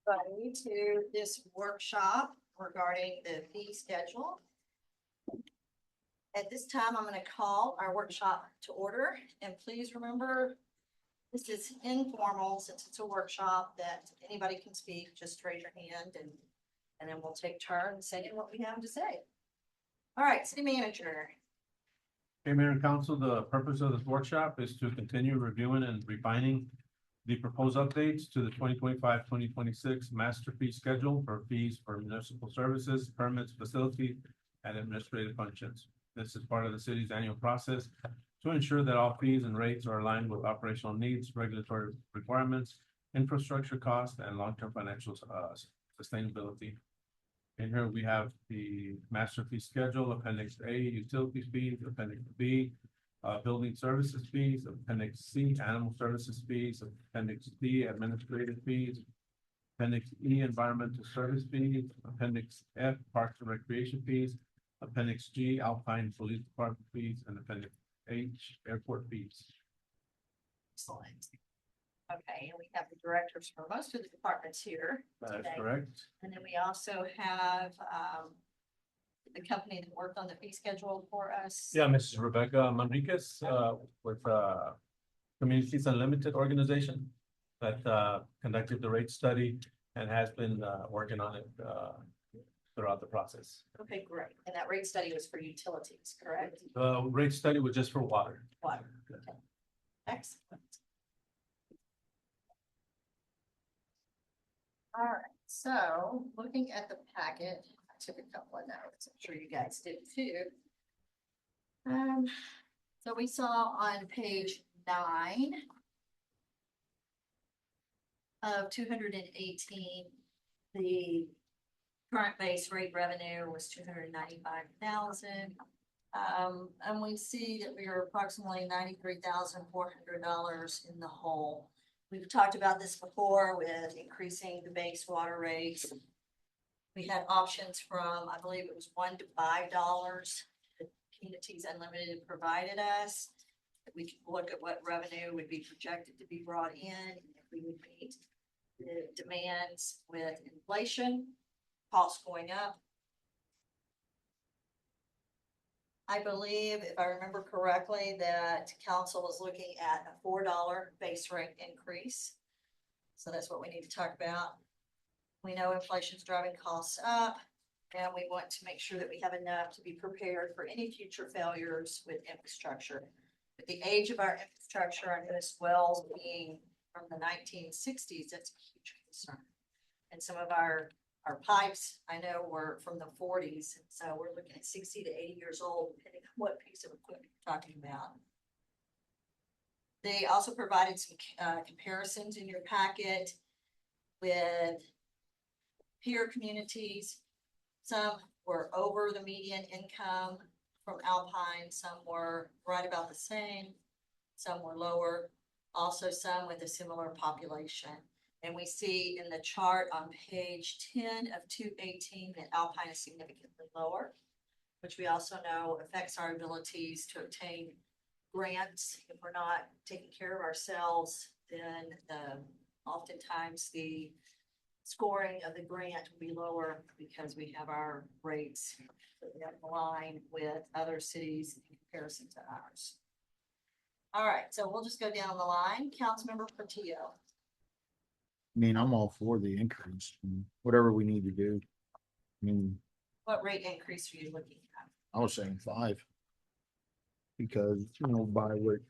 everybody to this workshop regarding the fee schedule. At this time, I'm going to call our workshop to order, and please remember, this is informal since it's a workshop that anybody can speak. Just raise your hand and then we'll take turns saying what we have to say. All right, city manager. Hey, Mayor and Council, the purpose of this workshop is to continue reviewing and refining the proposed updates to the 2025-2026 master fee schedule for fees for municipal services, permits, facility, and administrative functions. This is part of the city's annual process to ensure that all fees and rates are aligned with operational needs, regulatory requirements, infrastructure costs, and long-term financial sustainability. In here, we have the master fee schedule, appendix A, utility fees, appendix B, building services fees, appendix C, animal services fees, appendix D, administrative fees, appendix E, environmental service fees, appendix F, parks and recreation fees, appendix G, Alpine Police Department fees, and appendix H, airport fees. Excellent. Okay, and we have the directors for most of the departments here That is today. correct. And then we also have the company that worked on the fee schedule for us. Yeah, Mrs. Rebecca Manriquez, with Communities Unlimited organization that conducted the rate study and has been working on it throughout the process. Okay, great. And that rate study was for utilities, correct? The rate study was just for water. Water. Okay. Excellent. All right, so looking at the packet, I took a couple of notes. I'm sure you guys did too. So we saw on page 9 of 218, the current base rate revenue was 295,000. And we see that we are approximately $93,400 in the hole. We've talked about this before with increasing the base water rates. We had options from, I believe it was $1 to $5 that Communities Unlimited provided us. We could look at what revenue would be projected to be brought in, and if we would meet the demands with inflation, costs going up. I believe, if I remember correctly, that council was looking at a $4 base rate increase. So that's what we need to talk about. We know inflation's driving costs up, and we want to make sure that we have enough to be prepared for any future failures with infrastructure. With the age of our infrastructure, our newest wells being from the 1960s, that's a huge concern. And some of our pipes, I know, were from the 40s, and so we're looking at 60 to 80 years old, depending on what piece of equipment you're talking about. They also provided some comparisons in your packet with peer communities. Some were over the median income from Alpine, some were right about the same, some were lower, also some with a similar population. And we see in the chart on page 10 of 218 that Alpine is significantly lower, which we also know affects our abilities to obtain grants. If we're not taking care of ourselves, then oftentimes the scoring of the grant will be lower because we have our rates that we have in line with other cities in comparison to ours. All right, so we'll just go down the line. Councilmember Portillo. I mean, I'm all for the increase, whatever we need to do. I mean, What rate increase are you looking at? I was saying 5. Because, you know, by what.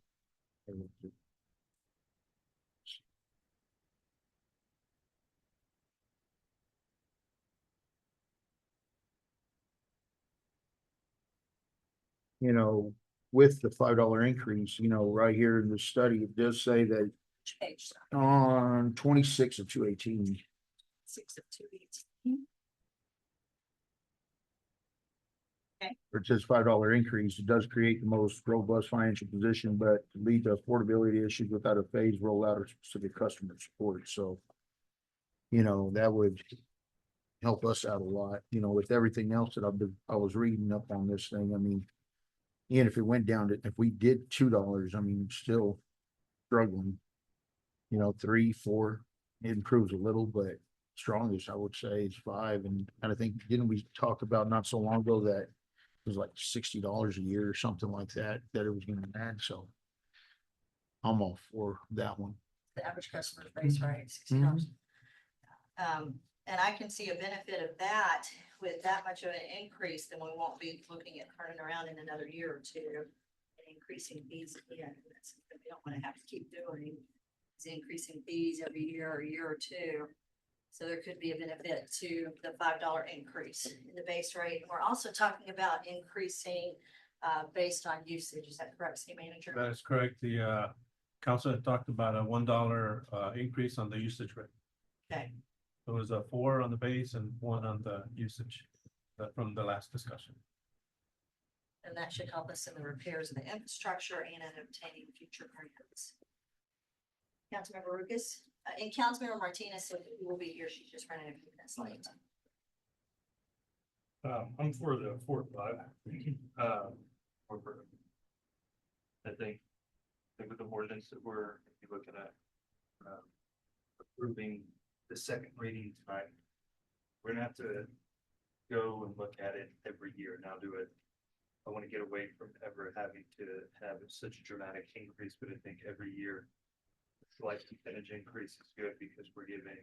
You know, with the $5 increase, you know, right here in the study, it does say that Which page? on 26 of 218. 6 of 218. Where it says $5 increase, it does create the most robust financial position, but lead to affordability issues without a phased rollout or specific customer support. So, you know, that would help us out a lot, you know, with everything else that I was reading up on this thing. I mean, even if it went down to, if we did $2, I mean, still struggling, you know, 3, 4, it improves a little, but strongest, I would say, is 5. And I think, didn't we talk about not so long ago that it was like $60 a year or something like that, that it was gonna add, so. I'm all for that one. The average customer base rate, $60. And I can see a benefit of that with that much of an increase, then we won't be looking at turning around in another year or two. And increasing fees again, that's something we don't wanna have to keep doing, is increasing fees every year or year or two. So there could be a benefit to the $5 increase in the base rate. We're also talking about increasing based on usage. Is that correct, city manager? That is correct. The council had talked about a $1 increase on the usage rate. Okay, It was a 4 on the base and 1 on the usage from the last discussion. and that should help us in the repairs of the infrastructure and in obtaining future grants. Councilmember Lucas, and Councilmember Martinez said that he will be here. She's just running a few minutes late. I'm for the 4-5. I think with the ordinance that we're looking at, approving the second reading tonight, we're gonna have to go and look at it every year. Now do it. I want to get away from ever having to have such a dramatic increase, but I think every year the slight percentage increase is good because we're giving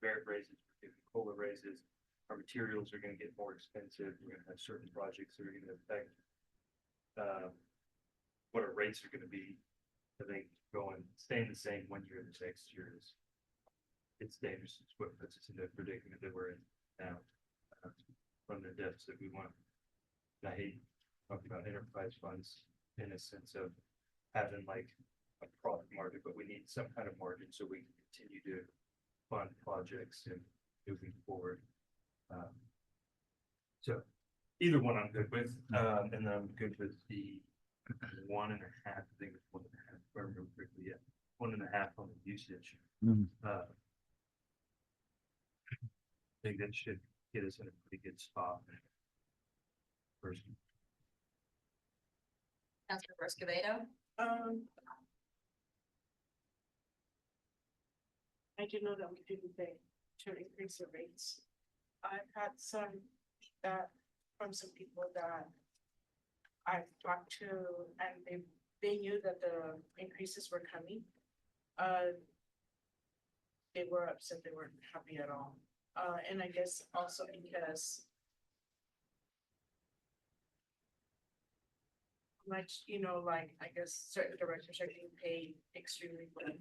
merit raises, we're giving COLA raises. Our materials are gonna get more expensive. We're gonna have certain projects that are gonna affect what our rates are gonna be. I think staying the same 1 year the next year it's dangerous. It's what puts us in the predicament that we're in now. From the deficit we want. And I hate talking about enterprise funds in a sense of having like a profit margin, but we need some kind of margin so we can continue to fund projects and moving forward. So either one I'm good with, and then I'm good with the 1.5. I think it's 1.5. If I remember correctly, yeah, 1.5 on the usage. I think that should get us in a pretty good spot. Person. Councilmember Escobedo, I do know that we didn't pay to increase the rates. I've had some feedback from some people that I've talked to, and they knew that the increases were coming. They were upset, they weren't happy at all. And I guess also because much, like, I guess certain directors are getting paid extremely well.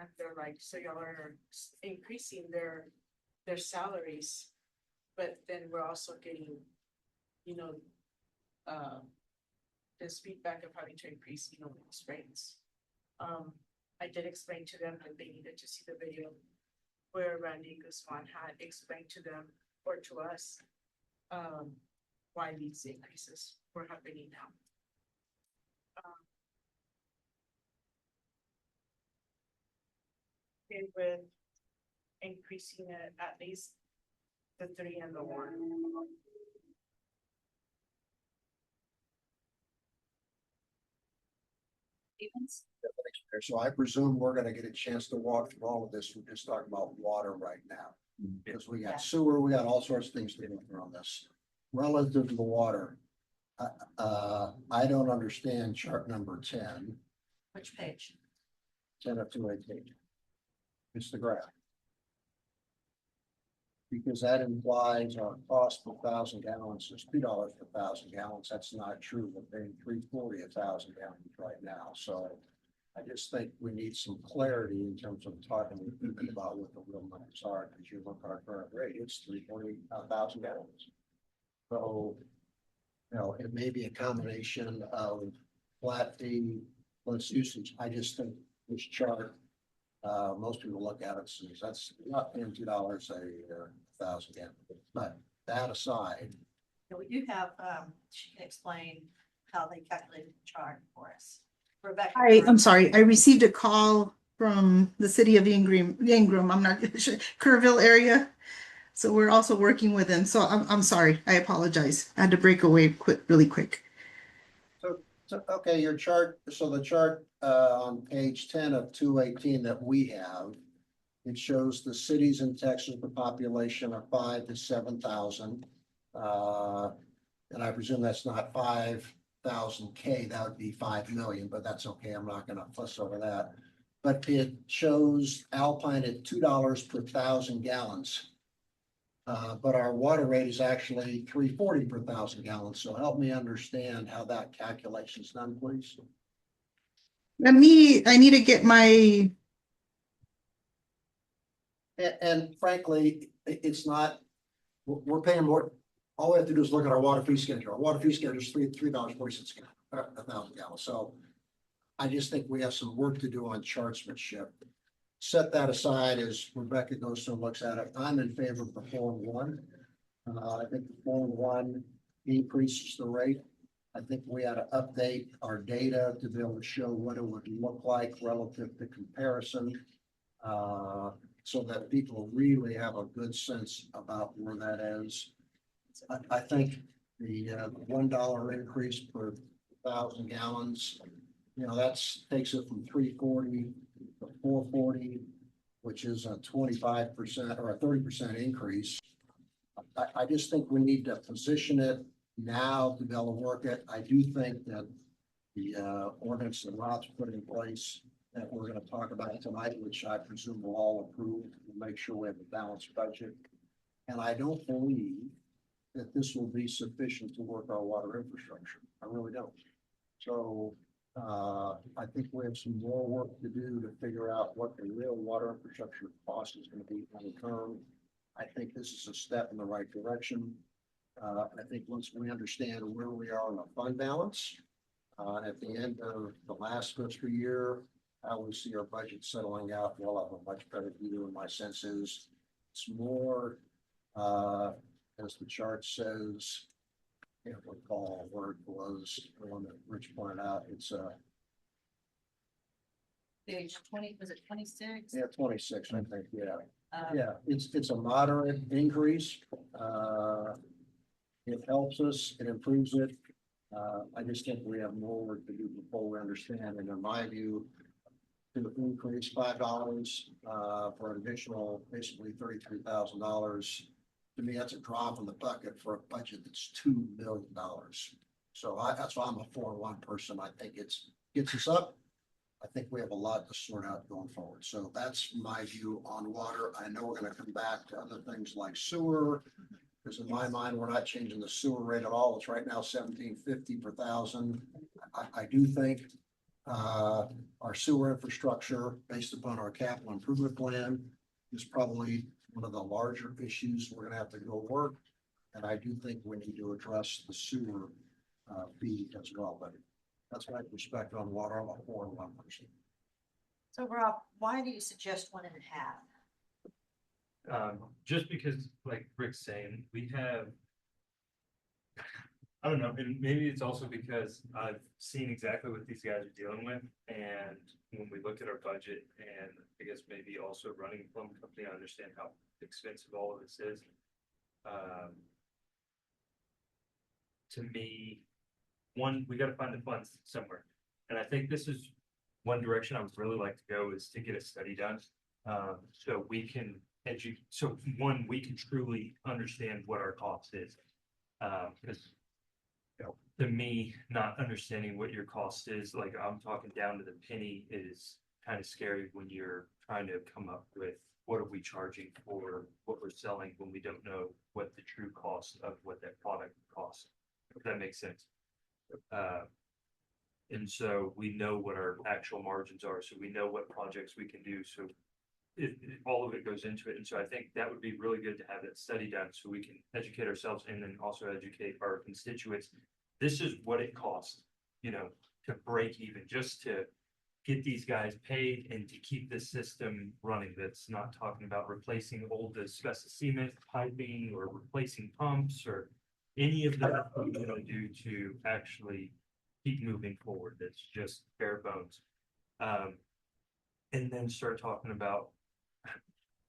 And they're like, so y'all are increasing their salaries, but then we're also getting, this feedback of having to increase, these rates. I did explain to them that they needed to see the video where Randy Guzman had explained to them or to us why these increases were happening now. Okay, with increasing it at least the 3 and the 1. Stevens, So I presume we're gonna get a chance to walk through all of this. We're just talking about water right now. Because we Yeah. got sewer, we got all sorts of things to go through on this. Relative to the water. I don't understand chart number 10, which page? 10 of 288. It's the graph. Because that implies our cost per 1,000 gallons is $2 per 1,000 gallons. That's not true. We're paying $3.40 a 1,000 gallons right now. So I just think we need some clarity in terms of talking with people about what the real numbers are. Because you look at our current rate, it's $3.40 a 1,000 gallons. So, it may be a combination of flat fee plus usage. I just think this chart, most people look at it and say, that's not paying $2 a 1,000 gallons. But that aside, Yeah, we do have, she can explain how they calculated the chart for us. Rebecca. I'm sorry, I received a call from the city of Ingram, I'm not sure, Kerrville area. So we're also working with them. So I'm sorry, I apologize. I had to break away really quick. so, okay, your chart, so the chart on page 10 of 218 that we have It shows the cities in Texas, the population are 5 to 7,000. And I presume that's not 5,000 K, that would be 5 million, but that's okay. I'm not gonna fuss over that. But it shows Alpine at $2 per 1,000 gallons. But our water rate is actually $3.40 per 1,000 gallons. So help me understand how that calculation is done, please. I need to get my, And frankly, it's not, we're paying more. All we have to do is look at our water fee schedule. Our water fee schedule is $3.40 a 1,000 gallons. So I just think we have some work to do on chartsmanship. Set that aside as Rebecca goes through and looks at it. I'm in favor of the Form 1. I think the Form 1 increases the rate. I think we ought to update our data to be able to show what it would look like relative to comparison. So that people really have a good sense about where that is. I think the $1 increase per 1,000 gallons, that's takes it from 340 to 440, which is a 25% or a 30% increase. I just think we need to position it now to be able to work it. I do think that the ordinance that Rob's put in place that we're going to talk about tonight, which I presume we'll all approve, will make sure we have a balanced budget. And I don't believe that this will be sufficient to work our water infrastructure. I really don't. So I think we have some more work to do to figure out what the real water infrastructure cost is going to be long term. I think this is a step in the right direction. I think once we understand where we are on the fund balance, at the end of the last fiscal year, I will see our budget settling out. We'll have a much better view, and my sense is it's more, as the chart says, I can't recall where it was, the one that Rich pointed out, it's Page 20, was it 26? yeah, 26, I think, yeah. Um, Yeah, it's a moderate increase. It helps us, it improves it. I just think we have more work to do before we understand, and in my view, to increase $5 for an additional basically $33,000. To me, that's a drop in the bucket for a budget that's $2 million. So that's why I'm a 4-1 person. I think gets us up. I think we have a lot to sort out going forward. So that's my view on water. I know we're going to come back to other things like sewer, because in my mind, we're not changing the sewer rate at all. It's right now $17.50 per 1,000. I do think our sewer infrastructure, based upon our capital improvement plan, is probably one of the larger issues we're gonna have to go work. And I do think we need to address the sewer fee as well, but that's my perspective on water. I'm a 4-1 person. So Rob, why do you suggest 1.5? Just because, like Rick's saying, we have, I don't know, and maybe it's also because I've seen exactly what these guys are dealing with. And when we look at our budget, and I guess maybe also running a plumbing company, I understand how expensive all of this is. To me, one, we got to find the funds somewhere. And I think this is one direction I would really like to go, is to get a study done. So we can so one, we can truly understand what our cost is. Because to me, not understanding what your cost is, like I'm talking down to the penny, is kind of scary when you're trying to come up with what are we charging for what we're selling when we don't know what the true cost of what that product costs. If that makes sense. And so we know what our actual margins are, so we know what projects we can do. So all of it goes into it. And so I think that would be really good to have that study done so we can educate ourselves and then also educate our constituents. This is what it costs, to break even, just to get these guys paid and to keep the system running. That's not talking about replacing old asbestos cement piping or replacing pumps or any of that we're going to do to actually keep moving forward. That's just bare bones. And then start talking about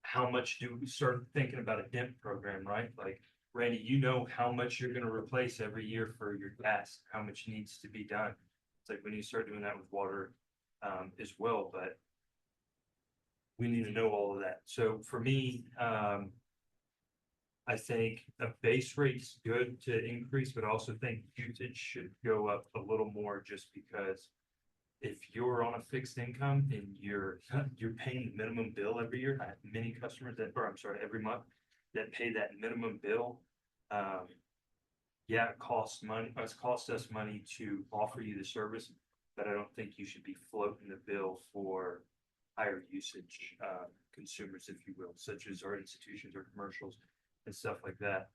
how much do we start thinking about a DEMP program, right? Like, Randy, how much you're going to replace every year for your gas, how much needs to be done. It's like we need to start doing that with water as well. But we need to know all of that. So for me, I think a base rate's good to increase, but I also think usage should go up a little more just because if you're on a fixed income and you're paying minimum bill every year, I have many customers that, or I'm sorry, every month that pay that minimum bill. Yeah, it costs money, it's cost us money to offer you the service, but I don't think you should be floating the bill for higher usage, consumers, if you will, such as our institutions or commercials and stuff like that.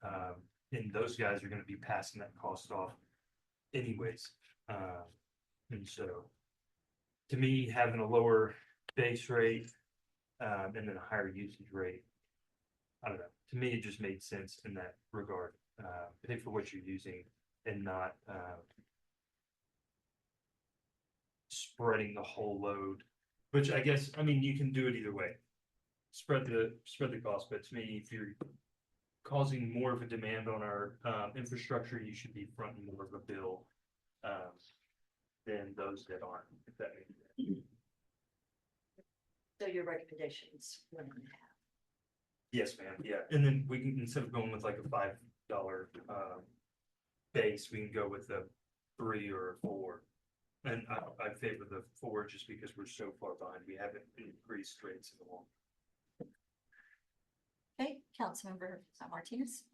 And those guys are gonna be passing that cost off anyways. And so to me, having a lower base rate, and then a higher usage rate, I don't know, to me, it just made sense in that regard. Pay for what you're using and not, spreading the whole load, which I guess, I mean, you can do it either way. Spread the cost, but to me, if you're causing more of a demand on our, infrastructure, you should be fronting more of a bill, than those that aren't, if that makes sense. So your recommendations, what do you have? Yes, ma'am, yeah, and then we can, instead of going with like a $5, base, we can go with a 3 or a 4. And I favor the 4 just because we're so far behind, we haven't increased rates in a long. Okay, Councilmember San Martinez.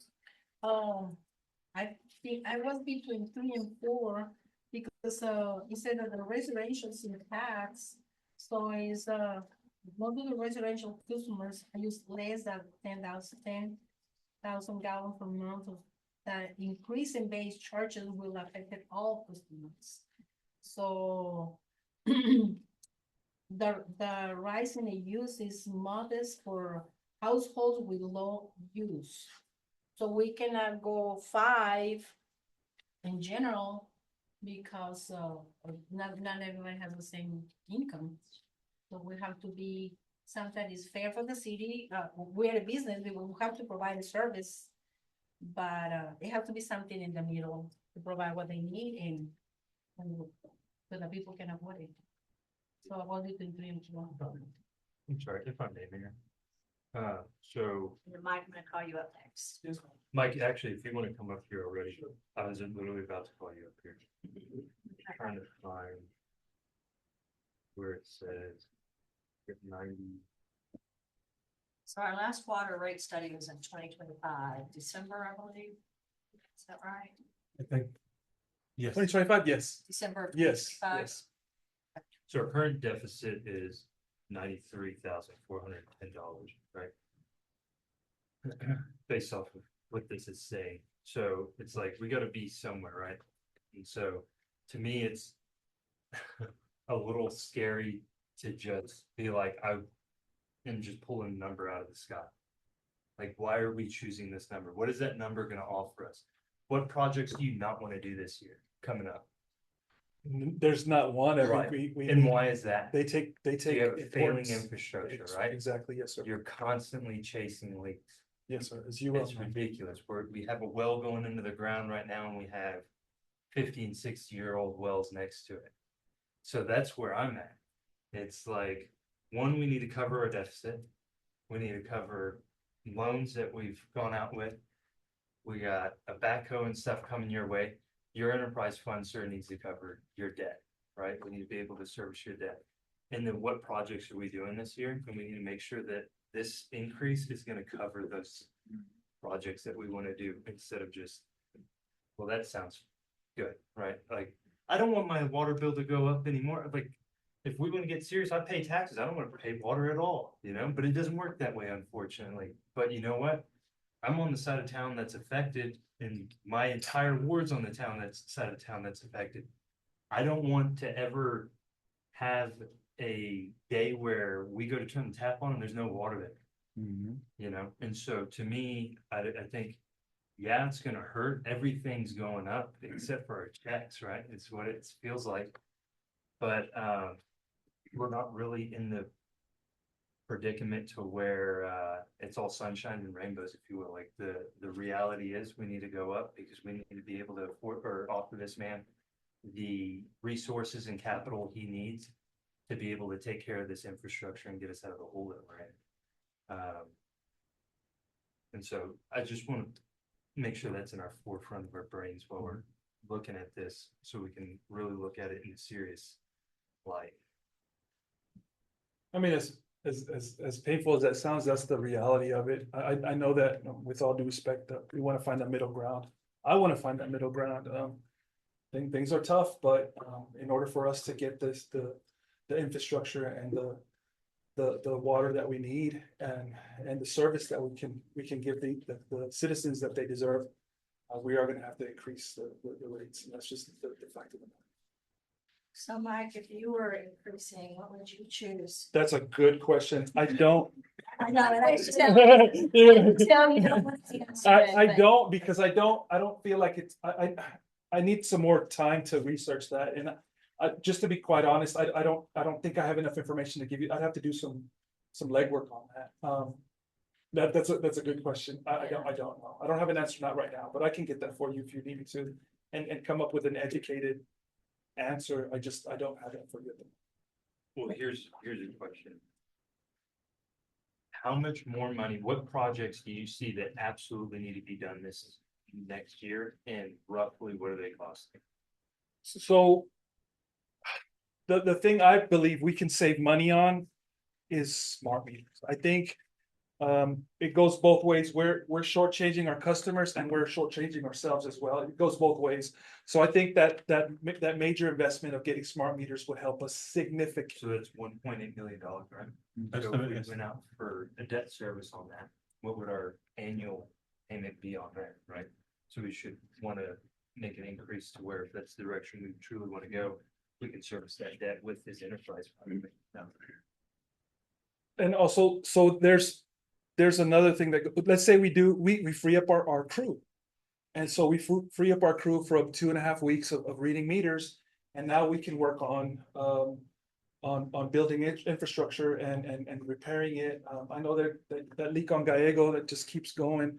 I think I was between 3 and 4 because instead of the residentials in the tax, so is most of the residential customers use less than 10,000 gallons per month. Of that increase in base charges will affect all customers. So the rise in the use is modest for households with low use. So we cannot go 5 in general because not everyone has the same income. So we have to be something that is fair for the city. We're a business, we will have to provide a service, but it has to be something in the middle to provide what they need and so that people can afford it. So I was between 3 and 4. I'm sorry, if I may, Mayor. So Your mic, I'm gonna call you up next. Mike, actually, if you want to come up here already, I was literally about to call you up here. Trying to find where it says 90. So our last water rate study was in 2025, December, I believe. Is that right? I think. Yes. 2025, yes. December of Yes, 2025? yes. So our current deficit is $93,410, right? Based off of what this is saying. So it's like, we gotta be somewhere, right? And so to me, it's a little scary to just be like, and just pull a number out of the sky. Like, why are we choosing this number? What is that number gonna offer us? What projects do you not wanna do this year coming up? There's not one. Right. We And why is that? They take You have failing importance. infrastructure, right? Exactly, yes, sir. You're constantly chasing leaks. Yes, sir, as you will. It's ridiculous. We have a well going into the ground right now and we have 50 and 60-year-old wells next to it. So that's where I'm at. It's like, one, we need to cover our deficit. We need to cover loans that we've gone out with. We got a backhoe and stuff coming your way. Your enterprise fund, sir, needs to cover your debt, right? We need to be able to service your debt. And then what projects are we doing this year? And we need to make sure that this increase is gonna cover those projects that we wanna do instead of just, well, that sounds good, right? Like, I don't want my water bill to go up anymore. Like, if we wanna get serious, I pay taxes. I don't wanna pay water at all, you know, but it doesn't work that way, unfortunately. But you know what? I'm on the side of town that's affected, and my entire ward's on the side of town that's affected. I don't want to ever have a day where we go to turn the tap on and there's no water there, you know? And so to me, I think, yeah, it's gonna hurt. Everything's going up except for our checks, right? It's what it feels like. But we're not really in the predicament to where it's all sunshine and rainbows, if you will. Like the reality is we need to go up because we need to be able to afford or offer this man the resources and capital he needs to be able to take care of this infrastructure and get us out of the hole that we're in. And so I just want to make sure that's in our forefront of our brains while we're looking at this, so we can really look at it in a serious light. I mean, as painful as that sounds, that's the reality of it. I know that, with all due respect, that we want to find that middle ground. I want to find that middle ground. Things are tough, but in order for us to get the infrastructure and the water that we need and the service that we can give the citizens that they deserve, we are going to have to increase the rates, and that's just the fact of the matter. So Mike, if you were increasing, what would you choose? That's a good question. I don't. I know, and I should tell you don't want to answer it, I but- don't, because I don't feel like it's, I need some more time to research that, and just to be quite honest, I don't think I have enough information to give you. I'd have to do some legwork on that. That's a good question. I don't know. I don't have an answer, not right now, but I can get that for you if you need me to, and come up with an educated answer. I don't have that for you. Well, here's a question. How much more money, what projects do you see that absolutely need to be done this next year, and roughly what are they costing? So the thing I believe we can save money on is smart meters. I think it goes both ways. We're shortchanging our customers and we're shortchanging ourselves as well. It goes both ways. So I think that major investment of getting smart meters would help us significantly. So that's $1.8 million, right? That's So the- if we yes. went out for a debt service on that, what would our annual payment be on that, right? So we should want to make an increase to where, if that's the direction we truly want to go, we can service that debt with this enterprise fund. And also, so there's another thing that, let's say we free up our crew. And so we free up our crew for 2.5 weeks of reading meters, and now we can work on building infrastructure and repairing it. I know that leak on Gallego that just keeps going.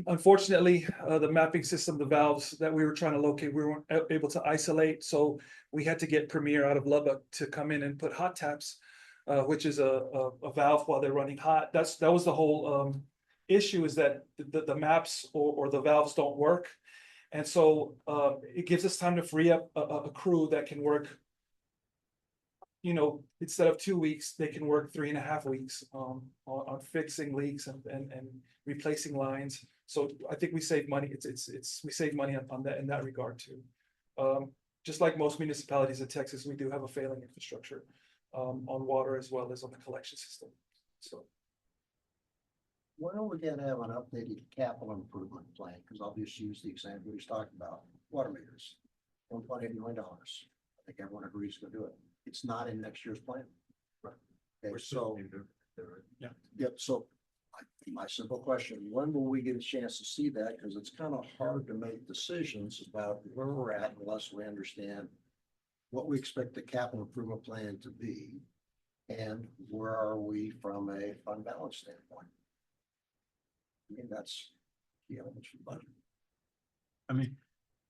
Unfortunately, the mapping system, the valves that we were trying to locate, we weren't able to isolate, so we had to get Premier out of Lubbock to come in and put hot taps, which is a valve while they're running hot. That was the whole issue, is that the maps or the valves don't work. And so it gives us time to free up a crew that can work, instead of 2 weeks, they can work 3.5 weeks on fixing leaks and replacing lines. So I think we save money. We save money on that, in that regard too. Just like most municipalities in Texas, we do have a failing infrastructure on water as well as on the collection system. So When are we gonna have an updated capital improvement plan? Because I'll just use the example we just talked about, water meters, $1.8 million. I think everyone agrees to do it. It's not in next year's plan. Right. Okay, We're so, Yeah. yep, so my simple question, when will we get a chance to see that? Because it's kind of hard to make decisions about where we're at unless we understand what we expect the capital improvement plan to be, and where are we from a fund balance standpoint? I mean, that's the elements for the budget. I mean,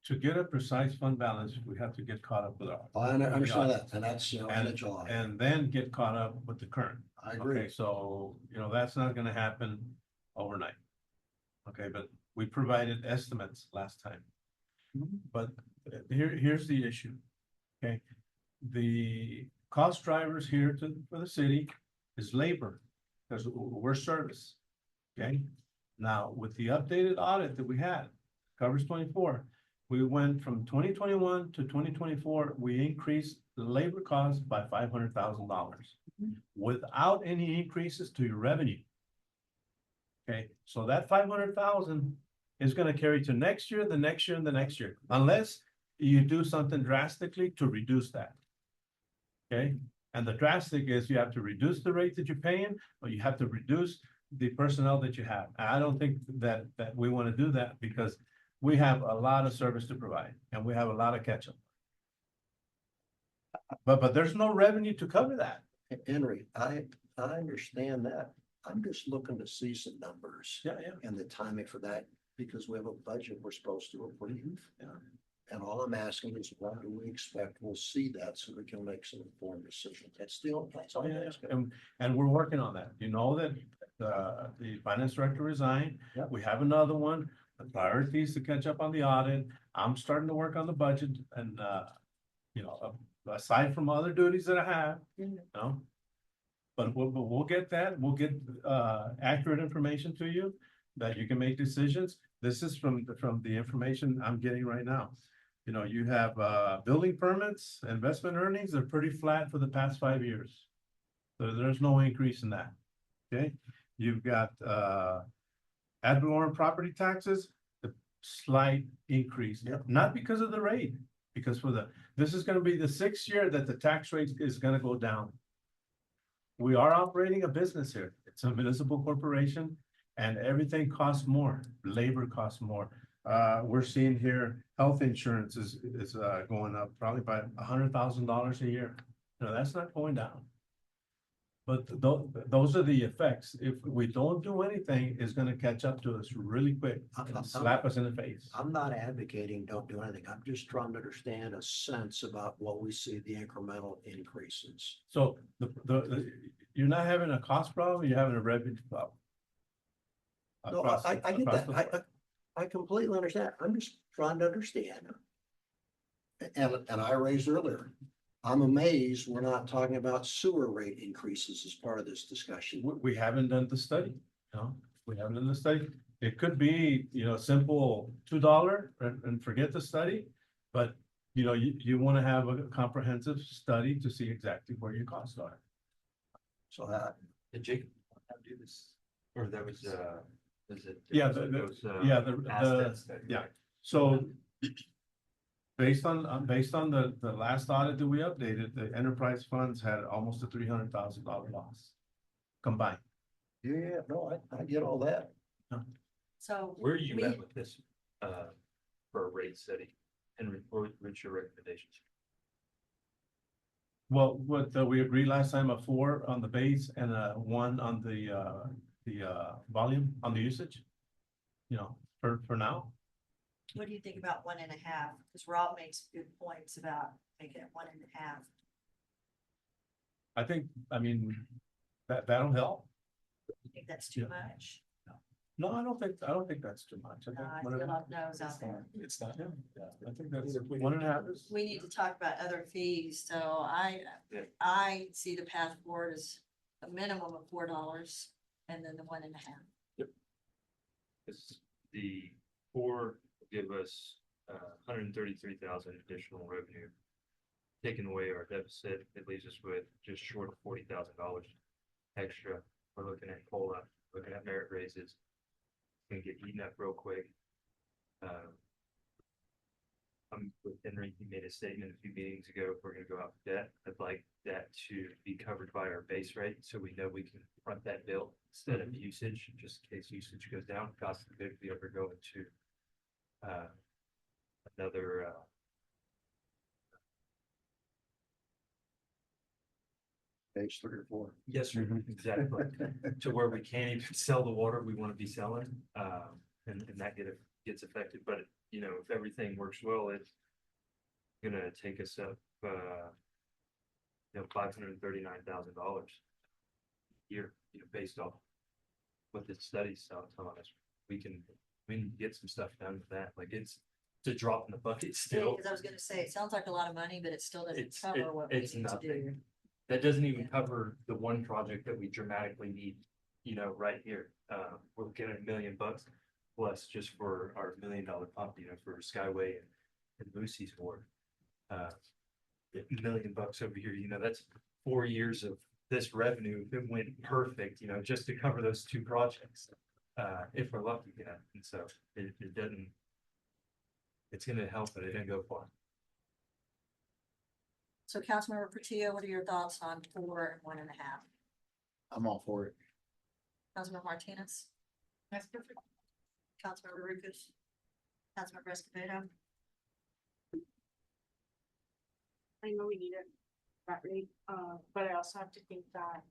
to get a precise fund balance, we have to get caught up with our. I understand that, and that's, end of July. And then get caught up with the current. I agree. Okay, so, that's not gonna happen overnight. Okay, but we provided estimates last time. But here's the issue. Okay, the cost drivers here for the city is labor, because we're service. Okay, now with the updated audit that we had, covers 24. We went from 2021 to 2024, we increased the labor cost by $500,000 without any increases to your revenue. Okay, so that 500,000 is gonna carry to next year, the next year, and the next year, unless you do something drastically to reduce that. Okay, and the drastic is you have to reduce the rate that you're paying, or you have to reduce the personnel that you have. And I don't think that we want to do that, because we have a lot of service to provide and we have a lot of catch up. But there's no revenue to cover that. Henry, I understand that. I'm just looking to see some numbers Yeah. and the timing for that, because we have a budget we're supposed to approve. And all I'm asking is, when do we expect we'll see that so we can make some informed decisions? That's all I'm asking. And we're working on that. You know that the finance director resigned. Yep. We have another one. The priority is to catch up on the audit. I'm starting to work on the budget and, you know, aside from other duties that I have, you know. But we'll get that. We'll get accurate information to you that you can make decisions. This is from the information I'm getting right now. You know, you have building permits, investment earnings, they're pretty flat for the past 5 years. So there's no increase in that. Okay, you've got ad valorem property taxes, the slight increase, Yep. not because of the rate, because this is gonna be the 6th year that the tax rate is gonna go down. We are operating a business here. It's a municipal corporation and everything costs more. Labor costs more. We're seeing here, health insurance is going up probably by $100,000 a year. No, that's not going down. But those are the effects. If we don't do anything, it's gonna catch up to us really quick and slap us in the face. I'm not advocating don't do anything. I'm just trying to understand a sense about what we see the incremental increases. So you're not having a cost problem, you're having a revenue problem. No, Across- I get across the that. board. I completely understand. I'm just trying to understand. And I raised earlier, I'm amazed we're not talking about sewer rate increases as part of this discussion. We haven't done the study, no, we haven't done the study. It could be, you know, simple $2 and forget the study. But, you know, you wanna have a comprehensive study to see exactly where your costs are. So Did Jacob do this? Or that was, is it? Yeah, yeah, yeah. So based on the last audit that we updated, the enterprise funds had almost a $300,000 loss combined. yeah, no, I get all that. So. Where are you we- at with this, for a rate study? And what's your recommendations? Well, what we agreed last time, a 4 on the base and a 1 on the volume, on the usage. You know, for now. What do you think about 1.5? Because Rob makes good points about making it 1.5. I mean, that'll help. You think that's too Yeah. much? No, I don't think that's too much. I No, think I one see a and- lot of no's out there. It's not. Yeah, I think that's 1.5 is. We need to talk about other fees, so Yeah. I see the path forward as a minimum of $4 and then the 1.5. Because the 4 will give us, 133,000 additional revenue. Taking away our deficit, it leaves us with just short of $40,000 extra. We're looking at COLA, looking at merit raises. Gonna get eaten up real quick. I'm with Henry, he made a statement a few meetings ago, if we're gonna go out for debt, I'd like that to be covered by our base rate, so we know we can front that bill instead of usage, just in case usage goes down, cost of good if we ever go into another Page 3 or 4. yes, sir, exactly. To where we can't even sell the water we want to be selling, and that gets affected, but you know, if everything works well, it's gonna take us up, $539,000 a year, based off what the studies telling us. We can get some stuff done with that, like it's a drop in the bucket still. Because I was gonna say, it sounds like a lot of money, but it still doesn't It's- cover what we it's need to do. nothing. That doesn't even cover the one project that we dramatically need, right here. We're getting $1 million plus just for our $1 million pump, for Skyway and Lucy's work. $1 million over here, that's 4 years of this revenue. If it went perfect, just to cover those 2 projects. If we're lucky, and so it doesn't, it's gonna help, but it didn't go far. So Councilmember Portillo, what are your thoughts on 4 and 1.5? I'm all for it. Councilmember Martinez? That's perfect. Councilmember Lucas? Councilmember Escobedo? I know we need it that rate, but I also have to think that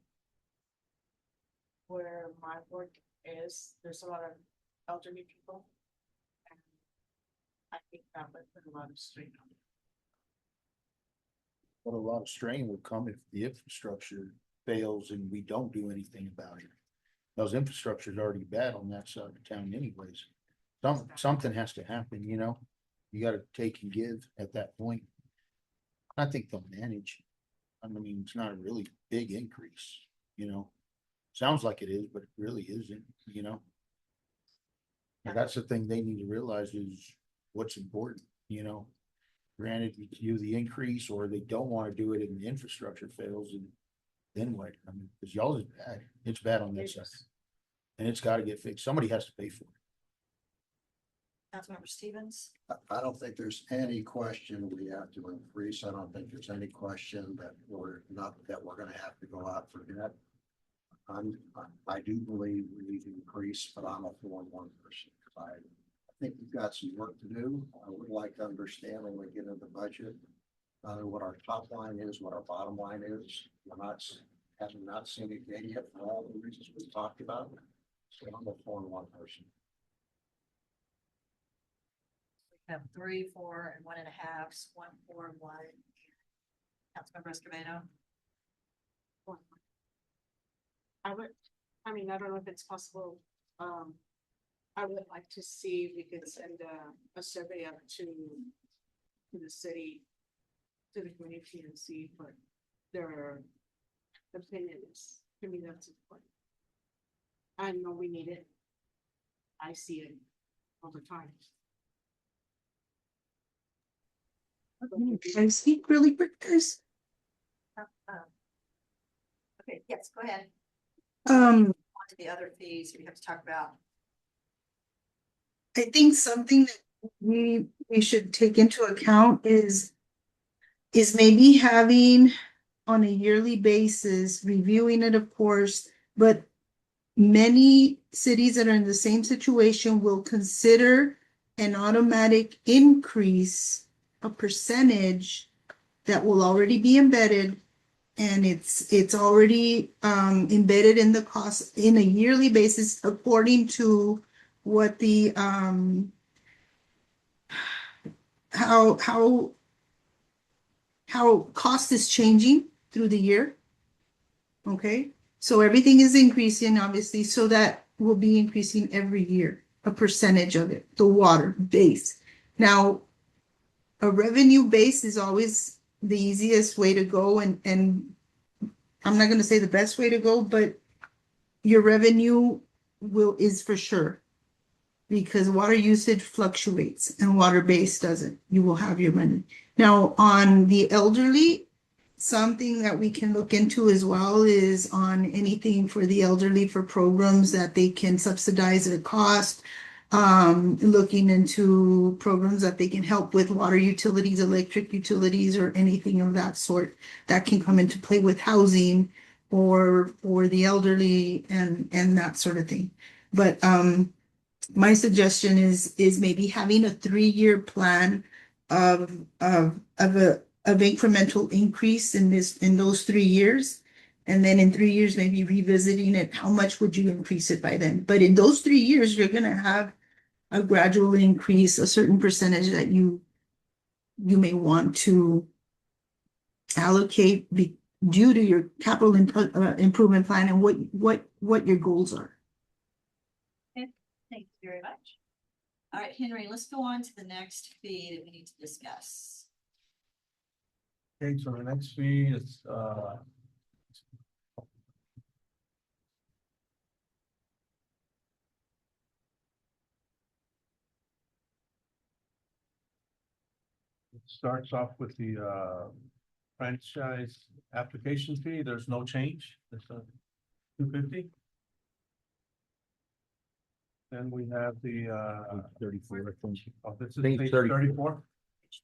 where my work is, there's a lot of elderly people. And I think that would put a lot of strain on it. But a lot of strain will come if the infrastructure fails and we don't do anything about it. Those infrastructure's already bad on that side of town anyways. Something has to happen, you know? You gotta take and give at that point. I think they'll manage. I mean, it's not a really big increase, you know? Sounds like it is, but it really isn't, you know? And that's the thing they need to realize is what's important, you know? Granted, you do the increase or they don't wanna do it and the infrastructure fails and then what? I mean, cause y'all is bad. It's bad on that side. And it's gotta get fixed. Somebody has to pay for it. Councilmember Stevens? I don't think there's any question we have to increase. I don't think there's any question that we're gonna have to go out for debt. I do believe we need to increase, but I'm a 4-1 person. I think we've got some work to do. I would like to understand when we get into the budget, what our top line is, what our bottom line is. Have not seen it yet for all the reasons we talked about. So I'm a 4-1 person. We have 3, 4, and 1.5, 1, 4, and 1. Councilmember Escobedo? I mean, I don't know if it's possible, I would like to see if we could send a survey up to the city, to the community and see what their opinion is. To me, that's important. I know we need it. I see it all the time. Can I speak really quick, guys? Okay, yes, go ahead. Um, On to the other fees we have to talk about. I think something that we should take into account is maybe having on a yearly basis, reviewing it, of course, but many cities that are in the same situation will consider an automatic increase, a percentage that will already be embedded. And it's already embedded in the cost in a yearly basis according to what the how cost is changing through the year. Okay, so everything is increasing, obviously, so that will be increasing every year, a percentage of it, the water base. Now, a revenue base is always the easiest way to go, and I'm not gonna say the best way to go, but your revenue is for sure. Because water usage fluctuates and water base doesn't. You will have your money. Now, on the elderly, something that we can look into as well is on anything for the elderly for programs that they can subsidize their cost. Looking into programs that they can help with water utilities, electric utilities, or anything of that sort that can come into play with housing or the elderly and that sort of thing. But my suggestion is maybe having a 3-year plan of incremental increase in those 3 years. And then in 3 years, maybe revisiting it, how much would you increase it by then? But in those 3 years, you're gonna have a gradual increase, a certain percentage that you may want to allocate due to your capital improvement plan and what your goals are. Thank you very much. All right, Henry, let's go on to the next fee that we need to discuss. Okay, so the next fee is, it starts off with the, franchise application fee. There's no change. It's $250. Then we have the, 34, I think. oh, this is Page page 34. 34. Page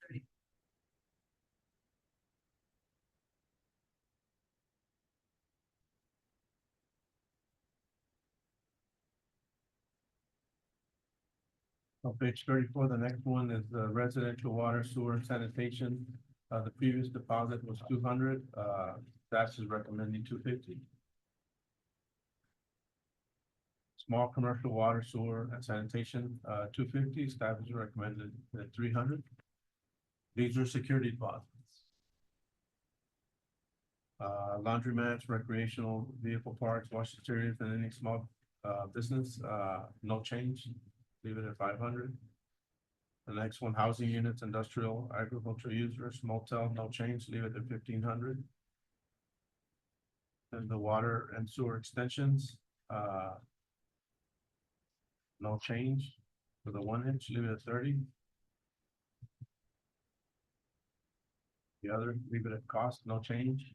30. On page 34, the next one is the residential water, sewer, and sanitation. The previous deposit was 200. DAS is recommending 250. Small commercial water, sewer and sanitation, 250, staff is recommended at 300. These are security deposits. Laundromats, recreational vehicle parks, wash interiors, and any small, business, no change, leave it at 500. The next one, housing units, industrial, agricultural users, motel, no change, leave it at 1,500. And the water and sewer extensions, no change for the 1 inch, leave it at 30. The other, leave it at cost, no change.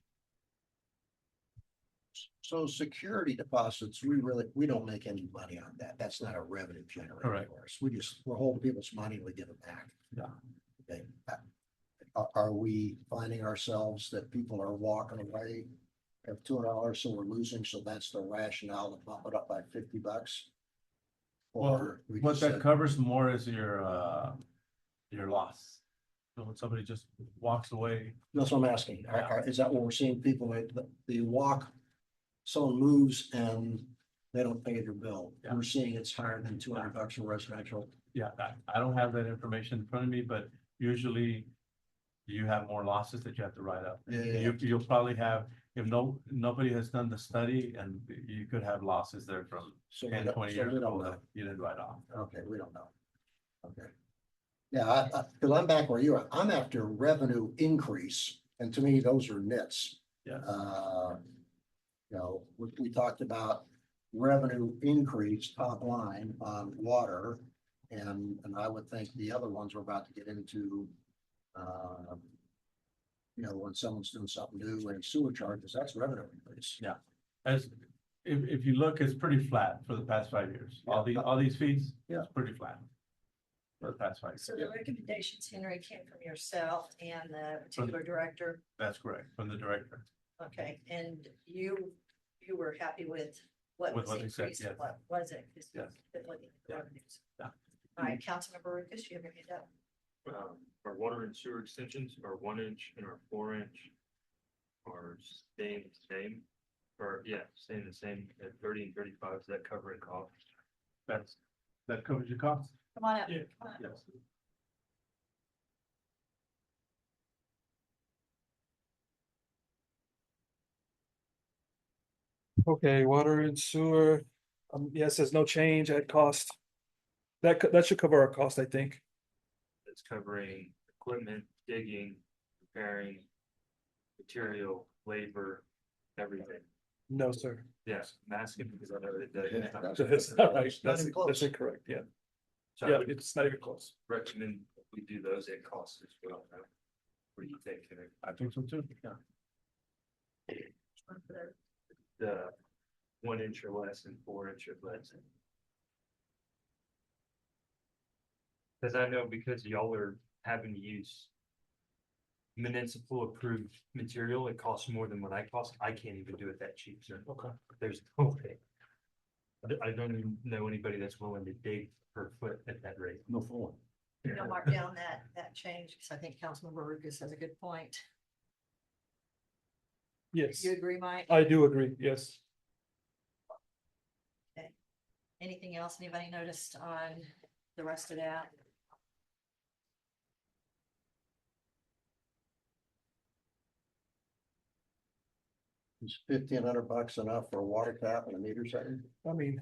So security deposits, we don't make any money on that. That's not a revenue generator Correct. for us. We're holding people's money, we give it back. Yeah. Okay. Are we finding ourselves that people are walking away? Have $200, so we're losing, so that's the rationale to bump it up by $50? Well, Or we what just that said, covers more is your loss. So when somebody just walks away, that's what I'm asking. Is that what we're seeing? People, they walk, someone moves and they don't pay their bill. Yeah. We're seeing it's higher than $200 in residential. yeah, I don't have that information in front of me, but usually you have more losses that you have to write up. Yeah. You'll probably have, if nobody has done the study, and you could have losses there from So 10, 20 so years we don't ago know. that you didn't write off. Okay, we don't know. Okay. Yeah, because I'm back where you are. I'm after revenue increase, and to me, those are nits. Yes. You know, we talked about revenue increase top line on water. And I would think the other ones we're about to get into, you know, when someone's doing something new and sewer charges, that's revenue increase. Yeah. As, if you look, it's pretty flat for the past 5 years. All these fees, Yeah. it's pretty flat for the past 5 years. So the recommendations, Henry, came from yourself and the particular director. That's correct, from the director. Okay, and you were happy with what With was what they said, increased, yes. what was it? 'Cause Yes. you've been looking at the Yeah. revenues. Yeah. All right, Councilmember Lucas, you have your hand up. Our water and sewer extensions, our 1 inch and our 4 inch are staying the same. Or, yeah, staying the same at 30 and 35, is that covering costs? That covers your costs? Come on up. Yeah. Come on up. Yes. Okay, water and sewer, yes, there's no change at cost. That should cover our cost, I think. It's covering equipment, digging, repairing, material, labor, everything. No, sir. Yes, I'm asking because I know that That's not right. Not even close. That's incorrect, yeah. So Yeah, I would it's not even close. recommend we do those at cost as well. What do you think, Henry? I think so too, yeah. The 1 inch or less and 4 inch or less. Cause I know because y'all are having to use municipal approved material, it costs more than what I cost. I can't even do it that cheap, sir. Okay. There's no way. I don't even know anybody that's willing to dig per foot at that rate. No fooling. You know, mark down that change, because I think Councilmember Lucas has a good point. Yes, You agree, Mike? I do agree, yes. Anything else anybody noticed on the rest of that? Is $1,500 enough for a water tap and a meter setting? I mean,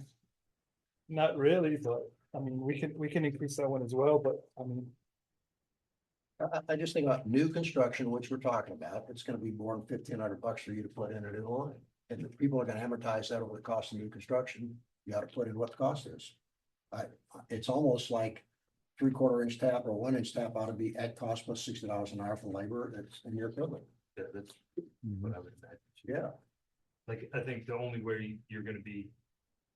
not really, but I mean, we can increase that one as well, but I mean, I just think about new construction, which we're talking about, it's gonna be more than $1,500 for you to put in a new line. And if people are gonna amortize that over the cost of new construction, you gotta put in what the cost is. It's almost like 3/4 inch tap or 1 inch tap ought to be at cost plus $60 an hour for labor that's in your equipment. Yeah, that's what I would say. Yeah. Like, I think the only way you're gonna be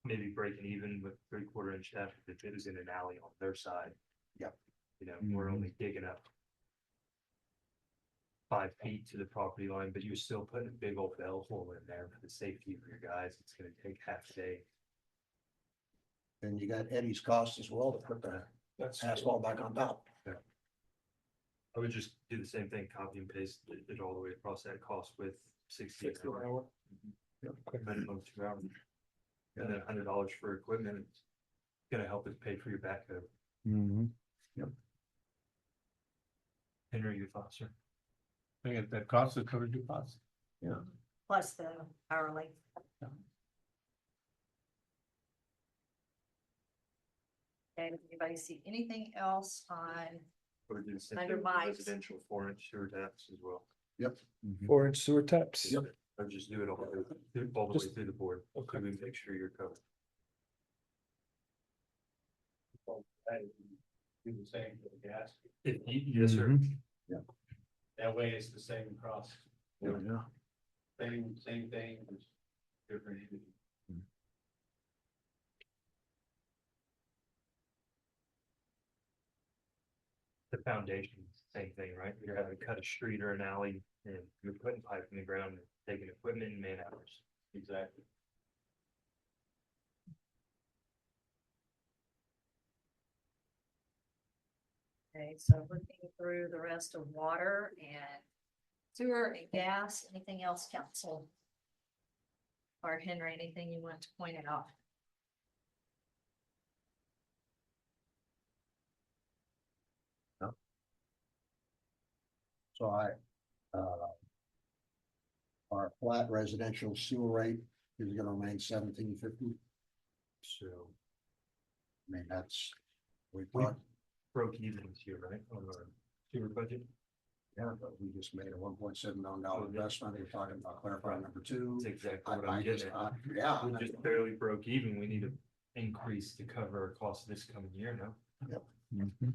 maybe breaking even with 3/4 inch tap if it is in an alley on their side. Yep. You know, we're only digging up 5 feet to the property line, but you're still putting a big old bell hole in there for the safety of your guys. It's gonna take half a day. And you got Eddie's cost as well to put the that's. asphalt back on top. I would just do the same thing, copy and paste it all the way across that cost with 60 an hour. Okay. Minimum 2 hours. and then $100 for equipment, it's gonna help us pay for your backhoe. Mhm. Henry, your thoughts, sir? I think that cost is covered your costs. Plus the hourly. Okay, does anybody see anything else on, Or do the Under Mike's. residential 4-inch sewer taps as well? Yep. 4-inch sewer taps. Yep. Or just do it all the way Just- through the board, Okay. so we make sure you're covered. Do the same for the gas. Yes, sir. Mhm. That way it's the same across. Yeah. Same thing, just different. The foundation, same thing, right? You're having to cut a street or an alley and you're putting pipe in the ground, and taking equipment and man hours. Exactly. okay, so looking through the rest of water and sewer and gas, anything else, council? Or Henry, anything you want to point out? So our flat residential sewer rate is gonna remain 17.50. So I mean, that's, we We- thought, broke even this year, right, on our sewer budget? yeah, but we just made a $1.7 million investment. We're talking about clarifying number two. That's exactly I what I'm just, getting at. yeah. We just barely broke even. We need to increase to cover our costs this coming year now. Mhm.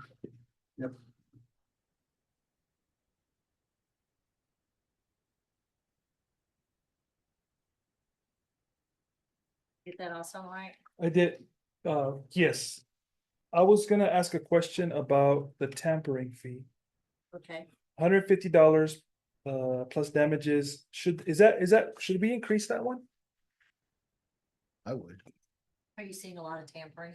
Yep. Get that also right? I did, yes. I was gonna ask a question about the tampering fee. Okay, $150 plus damages. Should we increase that one? I would. are you seeing a lot of tampering?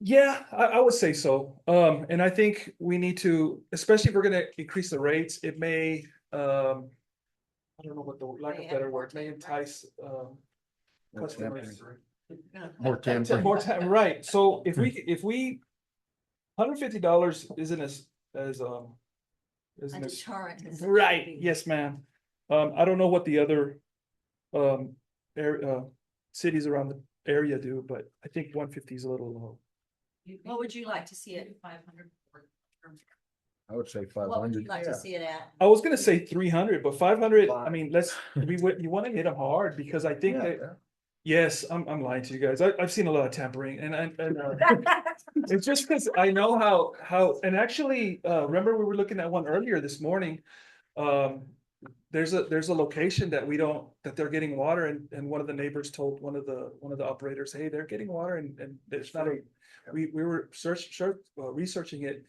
Yeah, I would say so. And I think we need to, especially if we're gonna increase the rates, it may, I don't know what the lack of better word, may entice, More customers. More tampering. More time, right, so if we, $150 isn't as, A isn't as, deterrent. is- right, yes, ma'am. I don't know what the other, cities around the area do, but I think 150 is a little low. What would you like to see it? 500. I would say What would you 500. like to see it at? I was gonna say 300, but 500, I mean, you wanna hit them hard, because I think that, Yeah. yes, I'm lying to you guys, I've seen a lot of tampering, and it's just because I know how, and actually, remember we were looking at one earlier this morning. There's a location that that they're getting water, and one of the neighbors told one of the operators, hey, they're getting water, and there's not we were researching it.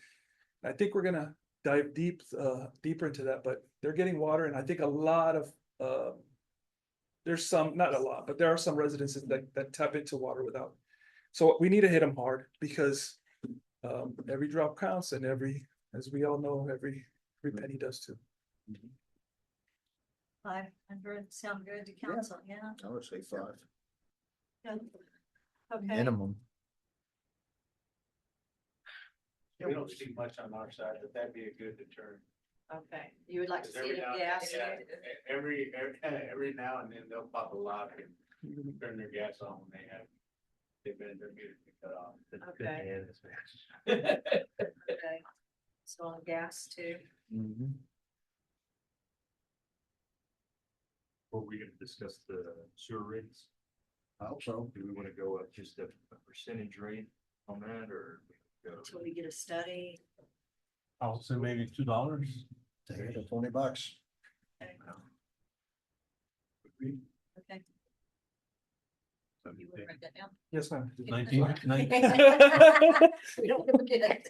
I think we're gonna dive deeper into that, but they're getting water, and I think a lot of, there's some, not a lot, but there are some residences that tap into water without. So we need to hit them hard, because every drop counts, and as we all know, every penny does too. 500 sound good to council, yeah? I would say 5, Good. Okay, minimum. We don't see much on our side, but that'd be a good deterrent. okay. You would like to see Every it in now- gas? yeah, every now and then they'll pop a lock and turn their gas on when they've been their meter cut off. Okay. Okay. So on gas too? Mhm. Were we gonna discuss the sewer rates? I hope so. Do we wanna go up just a percentage rate on that, or? go- Until we get a study? I'll say maybe $2. Take it to $20. Okay. Okay. You wanna write that down? Yes, ma'am.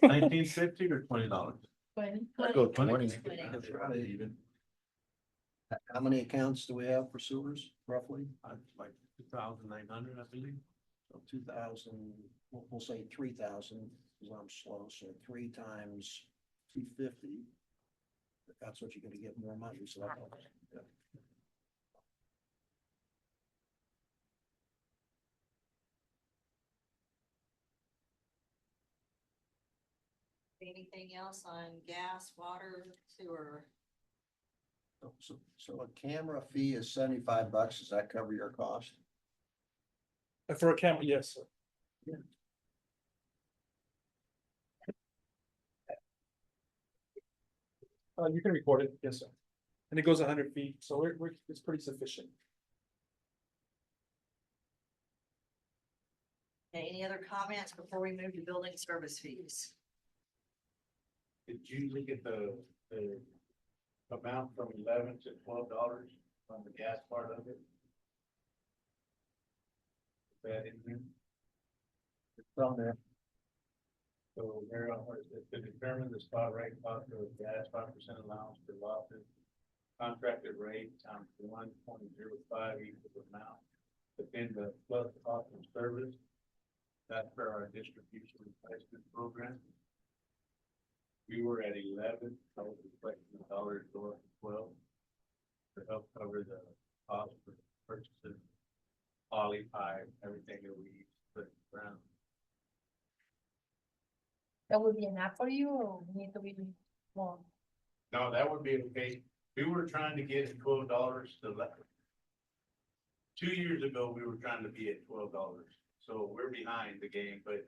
1950 or $20? I'd go 20. That's right, even. How many accounts do we have for sewers roughly? Like 2,900, I believe. So 2,000, we'll say 3,000, because I'm slow, so 3 times 250. That's what you're gonna get more money, so. Anything else on gas, water, sewer? So a camera fee is $75. Does that cover your cost? For a camera, yes, sir. You can record it, yes, sir. And it goes 100 feet, so it's pretty sufficient. Okay, any other comments before we move to building service fees? Did you look at the amount from $11 to $12 on the gas part of it? Is that in there? It's on there. So there, to determine the spot rate cost of gas, 5% allowance per losses. Contracted rate times 1.05 equals amount. Within the plus cost of service. That's for our distribution replacement program. We were at 11, so we're reflecting the dollar to 12. To help cover the cost for purchasing poly pipe, everything that we use to put around. That would be enough for you or we need to be more? No, that would be okay. We were trying to get it $12 to 2 years ago, we were trying to be at $12. So we're behind the game, but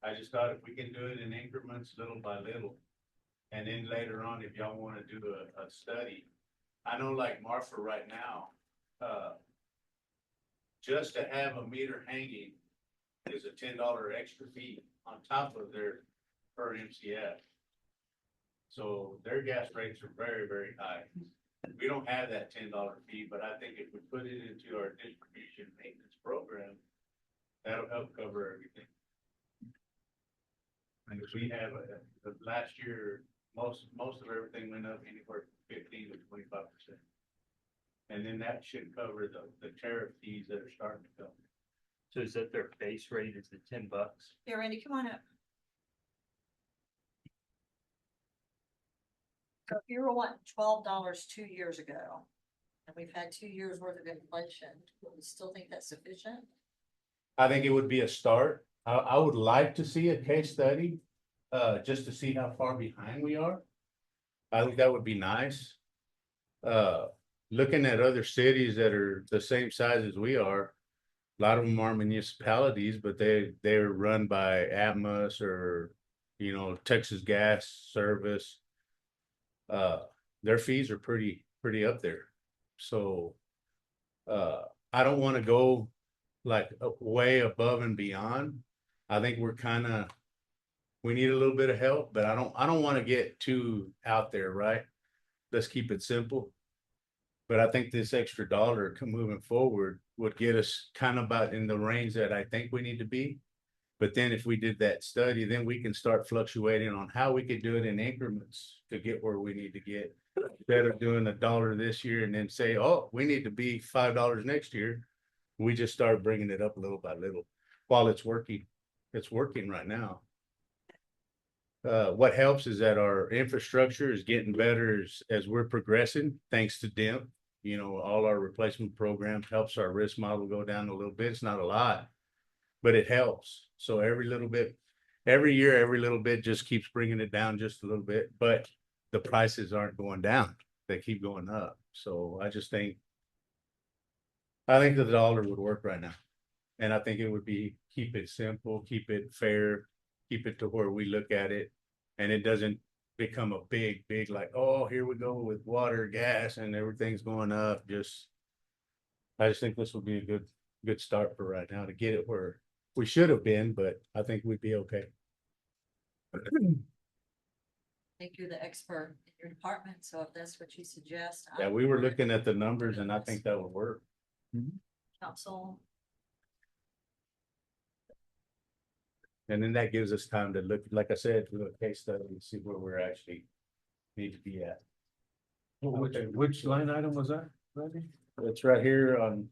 I just thought if we can do it in increments, little by little. And then later on, if y'all want to do a study, I know like Marfa right now, just to have a meter hanging is a $10 extra fee on top of their per MCF. So their gas rates are very, very high. We don't have that $10 fee, but I think if we put it into our distribution maintenance program, that'll help cover everything. And if we have the last year, most of everything went up anywhere from 15 to 25%. And then that should cover the tariff fees that are starting to come. So is that their base rate, is it $10? Here, Randy, come on up. So if you were wanting $12 2 years ago, and we've had 2 years worth of inflation, would we still think that's sufficient? I think it would be a start. I would like to see a case study, just to see how far behind we are. I think that would be nice. Looking at other cities that are the same size as we are, a lot of them are municipalities, but they're run by Atmos or, Texas Gas Service. Their fees are pretty up there. So, I don't want to go like way above and beyond. I think we need a little bit of help, but I don't want to get too out there, right? Let's keep it simple. But I think this extra dollar moving forward would get us kind of about in the range that I think we need to be. But then if we did that study, then we can start fluctuating on how we could do it in increments to get where we need to get. Instead of doing $1 this year and then say, oh, we need to be $5 next year. We just start bringing it up little by little while it's working. It's working right now. What helps is that our infrastructure is getting better as we're progressing, thanks to DEMP. All our replacement programs helps our risk model go down a little bit. It's not a lot, but it helps. So every year, every little bit just keeps bringing it down just a little bit, but the prices aren't going down. They keep going up. So I think the dollar would work right now. And I think it would be, keep it simple, keep it fair, keep it to where we look at it. And it doesn't become a big, like, oh, here we go with water, gas, and everything's going up. I just think this will be a good start for right now to get it where we should have been, but I think we'd be okay. I think you're the expert in your department, so if that's what you suggest. Yeah, we were looking at the numbers and I think that would work. Council, And then that gives us time to look, like I said, do a case study and see where we're actually need to be at. Which line item was that, Randy? It's right here on.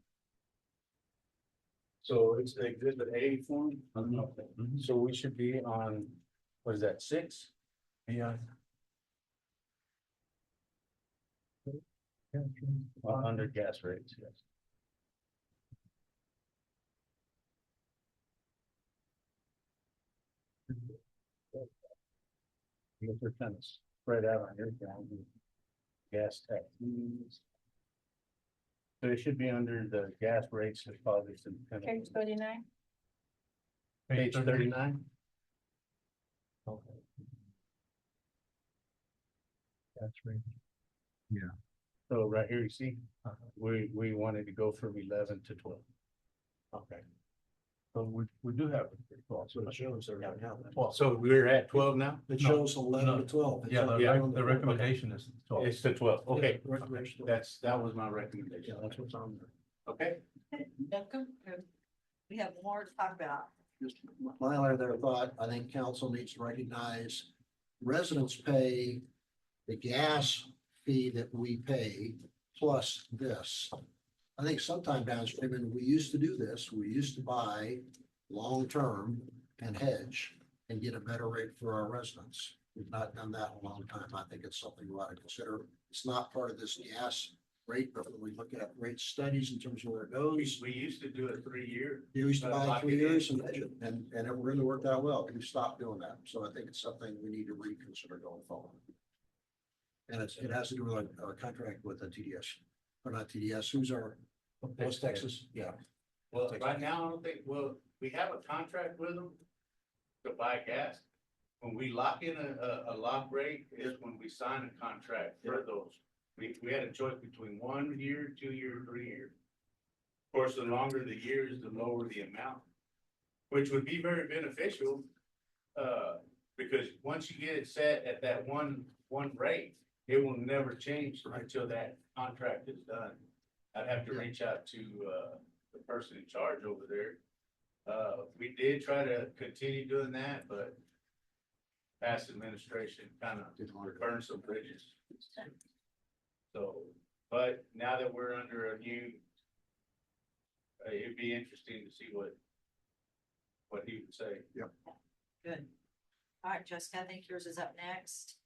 So it's the exhibit A form. So we should be on, what is that, 6? Yeah. Under gas rates, yes. guess they're kind of spread out on your ground. Gas tax. So it should be under the gas rates deposits and kind Page 39. page 39. Okay. That's right. Yeah. So right here, you see, we wanted to go from 11 to 12. Okay. So we do have. So it shows there right now. Well, So we're at 12 now? It No, shows 11 to no. 12. It's Yeah, on- the on the recommendation is 12. It's to 12. Okay. Yeah, recommendation. That was my recommendation. Yeah, that's what's on there. Okay. We have more to talk about. Just my other thought, I think council needs to recognize residents pay the gas fee that we pay plus this. I think sometime downstream, and we used to do this, we used to buy long-term and hedge and get a better rate for our residents. We've not done that in a long time. I think it's something we ought to consider. It's not part of this gas rate, but when we look at rate studies in terms of where it goes, We used to do a 3-year. you used to buy Lock 3 it in. years and hedge it, and it really worked out well. We stopped doing that. So I think it's something we need to reconsider going forward. And it has to do with a contract with the TDS, or not TDS, who's our, West Texas? Yeah. Well, right now, I don't think, we have a contract with them to buy gas. When we lock in a lock rate is when we sign a contract for those. We had a choice between 1 year, 2 year, 3 year. Of course, the longer the years, the lower the amount, which would be very beneficial. Because once you get it set at that one rate, it will never change until that contract is done. I'd have to reach out to, the person in charge over there. We did try to continue doing that, but past administration kind of burned some bridges. So, but now that we're under a new, it'd be interesting to see what he would say. Good. All right, Jessica, I think yours is up next.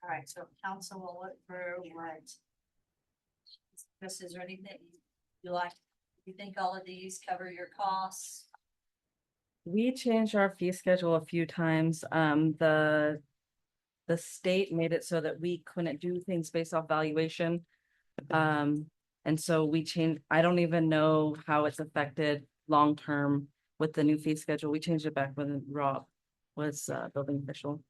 All right, so council will look for what. Chris, is there anything you like? You think all of these cover your costs? We changed our fee schedule a few times. The state made it so that we couldn't do things based off valuation. And so we changed, I don't even know how it's affected long-term with the new fee schedule. We changed it back when Rob was building official.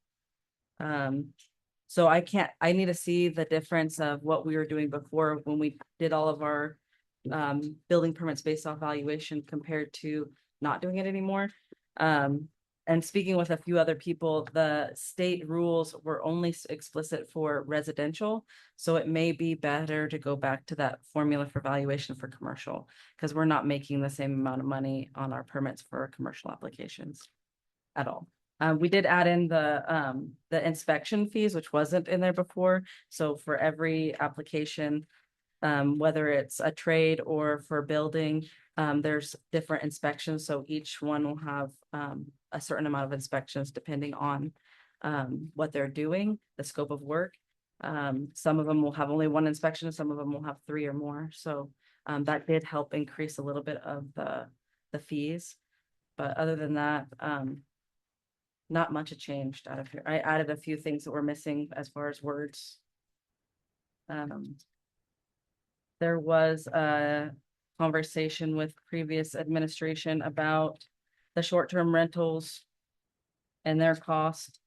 So I need to see the difference of what we were doing before when we did all of our building permits based off valuation compared to not doing it anymore. And speaking with a few other people, the state rules were only explicit for residential. So it may be better to go back to that formula for valuation for commercial, because we're not making the same amount of money on our permits for commercial applications at all. We did add in the inspection fees, which wasn't in there before. So for every application, whether it's a trade or for building, there's different inspections. So each one will have a certain amount of inspections depending on what they're doing, the scope of work. Some of them will have only one inspection, some of them will have 3 or more. So that did help increase a little bit of the fees. But other than that, not much had changed out of here. I added a few things that were missing as far as words. There was a conversation with previous administration about the short-term rentals and their cost.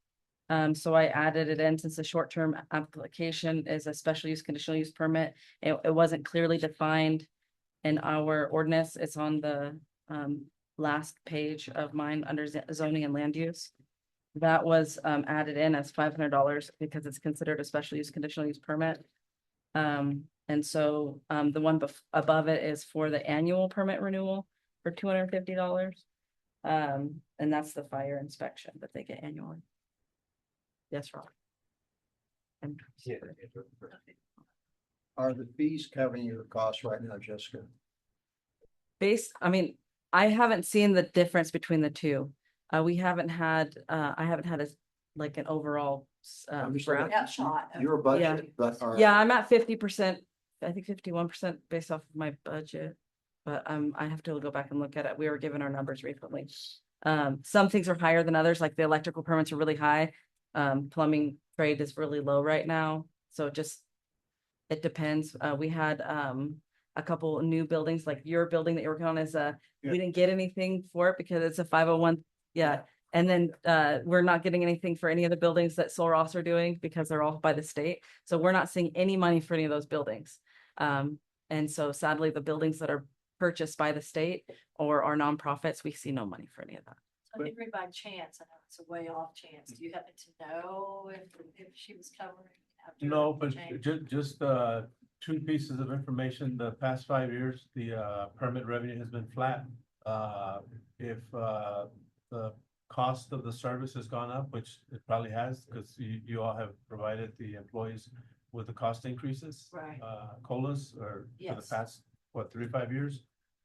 So I added it in since the short-term application is a special use conditional use permit. It wasn't clearly defined in our ordinance. It's on the last page of mine under zoning and land use. That was added in as $500 because it's considered a special use conditional use permit. And so the one above it is for the annual permit renewal for $250. And that's the fire inspection that they get annually. Yes, Rob. And Are the fees covering your costs right now, Jessica? I mean, I haven't seen the difference between the two. We haven't had, I haven't had an overall I'm just graph. looking Yeah, shot. Your budget, but are. Yeah, I'm at 50%, I think 51% based off of my budget. But I have to go back and look at it. We were given our numbers recently. Some things are higher than others, like the electrical permits are really high. Plumbing trade is really low right now, so it depends. We had a couple new buildings, like your building that you're working on is Yeah. we didn't get anything for it because it's a 501. Yeah. And then we're not getting anything for any of the buildings that Sol Ross are doing because they're all by the state. So we're not seeing any money for any of those buildings. And so sadly, the buildings that are purchased by the state or are nonprofits, we see no money for any of that. So Henry, by chance, I know it's a way off chance, do you happen to know if she was covering? after No, the but change? just two pieces of information. The past 5 years, the permit revenue has been flat. If the cost of the service has gone up, which it probably has, because you all have provided the employees with the cost increases. Right. COLAs or for the Yes. past, what, 3 to 5 years?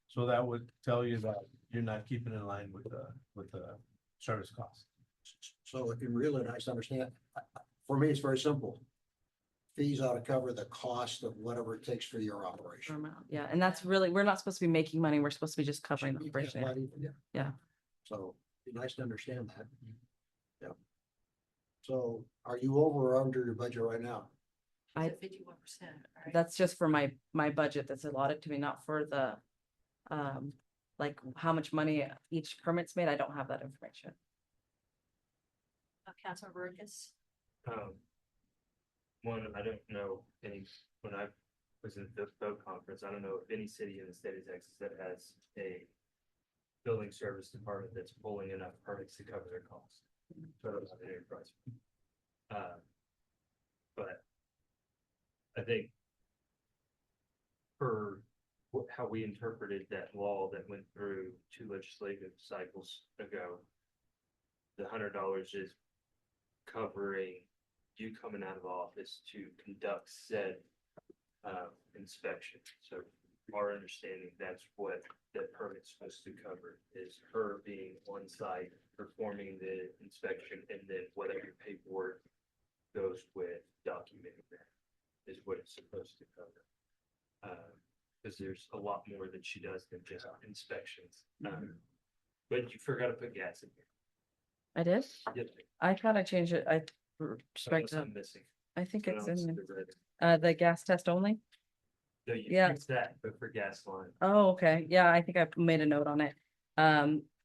So that would tell you that you're not keeping in line with the service cost. So if you really nice to understand, for me, it's very simple. Fees ought to cover the cost of whatever it takes for your operation. Amount. Yeah, and that's really, we're not supposed to be making money. We're supposed to be just covering the operation. Yeah. So be nice to understand that. Yeah. So are you over or under your budget right now? I- 51%, right? That's just for my budget that's allotted to me, not for the like how much money each permit's made. I don't have that information. Councilor Burgess? One, I don't know any, when I was in the boat conference, I don't know if any city in the state of Texas that has a building service department that's pulling enough permits to cover their costs. So I don't have an enterprise. But I think for how we interpreted that law that went through 2 legislative cycles ago, the $100 is covering you coming out of office to conduct said inspection. So our understanding, that's what that permit's supposed to cover, is her being on site, performing the inspection, and then whatever paperwork goes with documenting that is what it's supposed to cover. Because there's a lot more that she does than just inspections. But you forgot to put gas in here. I did? Yep. I thought I changed it. I respect Unless I'm missing. I think What it's else in is red? there. The gas test only? No, you Yeah. fixed that, but for gas line. Oh, okay. Yeah, I think I made a note on it.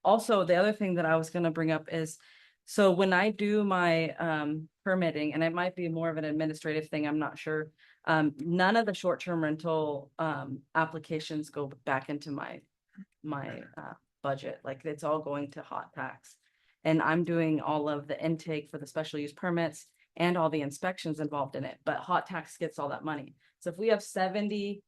Also, the other thing that I was gonna bring up is, so when I do my permitting, and it might be more of an administrative thing, I'm not sure. None of the short-term rental applications go back into my budget, like it's all going to hot tax. And I'm doing all of the intake for the special use permits and all the inspections involved in it, but hot tax gets all that money. So if we have 70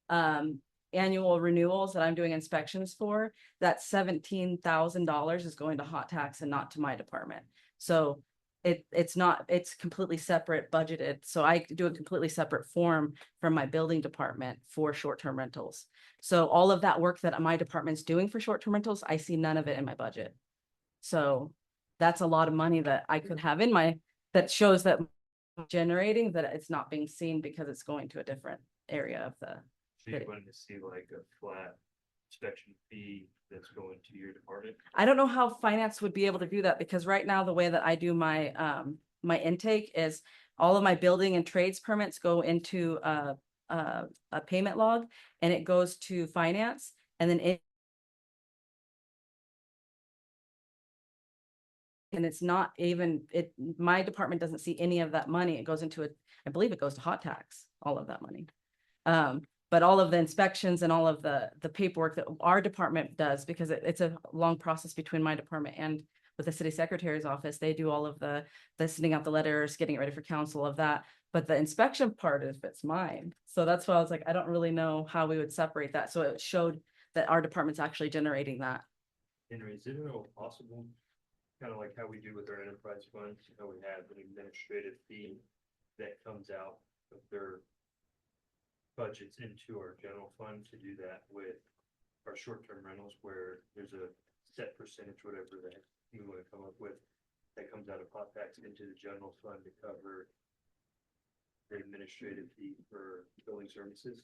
annual renewals that I'm doing inspections for, that $17,000 is going to hot tax and not to my department. So it's completely separate budgeted. So I do a completely separate form from my building department for short-term rentals. So all of that work that my department's doing for short-term rentals, I see none of it in my budget. So that's a lot of money that I could have that shows that generating, that it's not being seen because it's going to a different area of the. So you wanted to see like a flat inspection fee that's going to your department? I don't know how finance would be able to do that, because right now the way that I do my my intake is all of my building and trades permits go into a payment log, and it goes to finance, and then and it's not even my department doesn't see any of that money. It goes into I believe it goes to hot tax, all of that money. But all of the inspections and all of the paperwork that our department does, because it's a long process between my department and with the city secretary's office, they do all of the sending out the letters, getting it ready for council of that. But the inspection part is it's mine. So that's why I was like, I don't really know how we would separate that. So it showed that our department's actually generating that. Henry, is it at all possible, kind of like how we do with our enterprise funds, how we have an administrative fee that comes out of their budgets into our general fund, to do that with our short-term rentals, where there's a set percentage, whatever that we want to come up with, that comes out of hot tax into the general fund to cover the administrative fee for building services?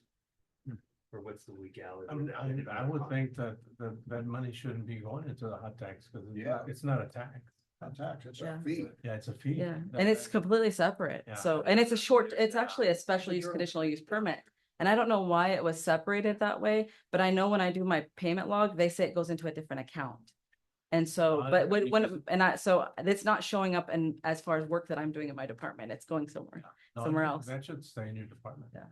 Or what's the legality? I would think that, that money shouldn't be going into the hot tax, because Yeah. it's not a tax. Not tax, it's Yeah. a fee. Yeah, it's a fee. Yeah, That- and it's completely separate. Yeah. So, and it's a short, it's actually a special use conditional use permit. And I don't know why it was separated that way, but I know when I do my payment log, they say it goes into a different account. And so, I but think so it's not showing up in as far as work that I'm doing in my department. It's going somewhere, No, I somewhere think else. That should stay in your department. Yeah.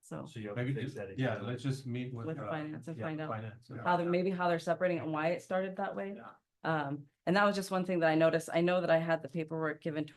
So So you have Maybe to fix just, that. yeah, let's just meet with. with finance and yeah, find out finance. how maybe how they're separating it and why it started that way. Yeah. And that was just one thing that I noticed. I know that I had the paperwork given to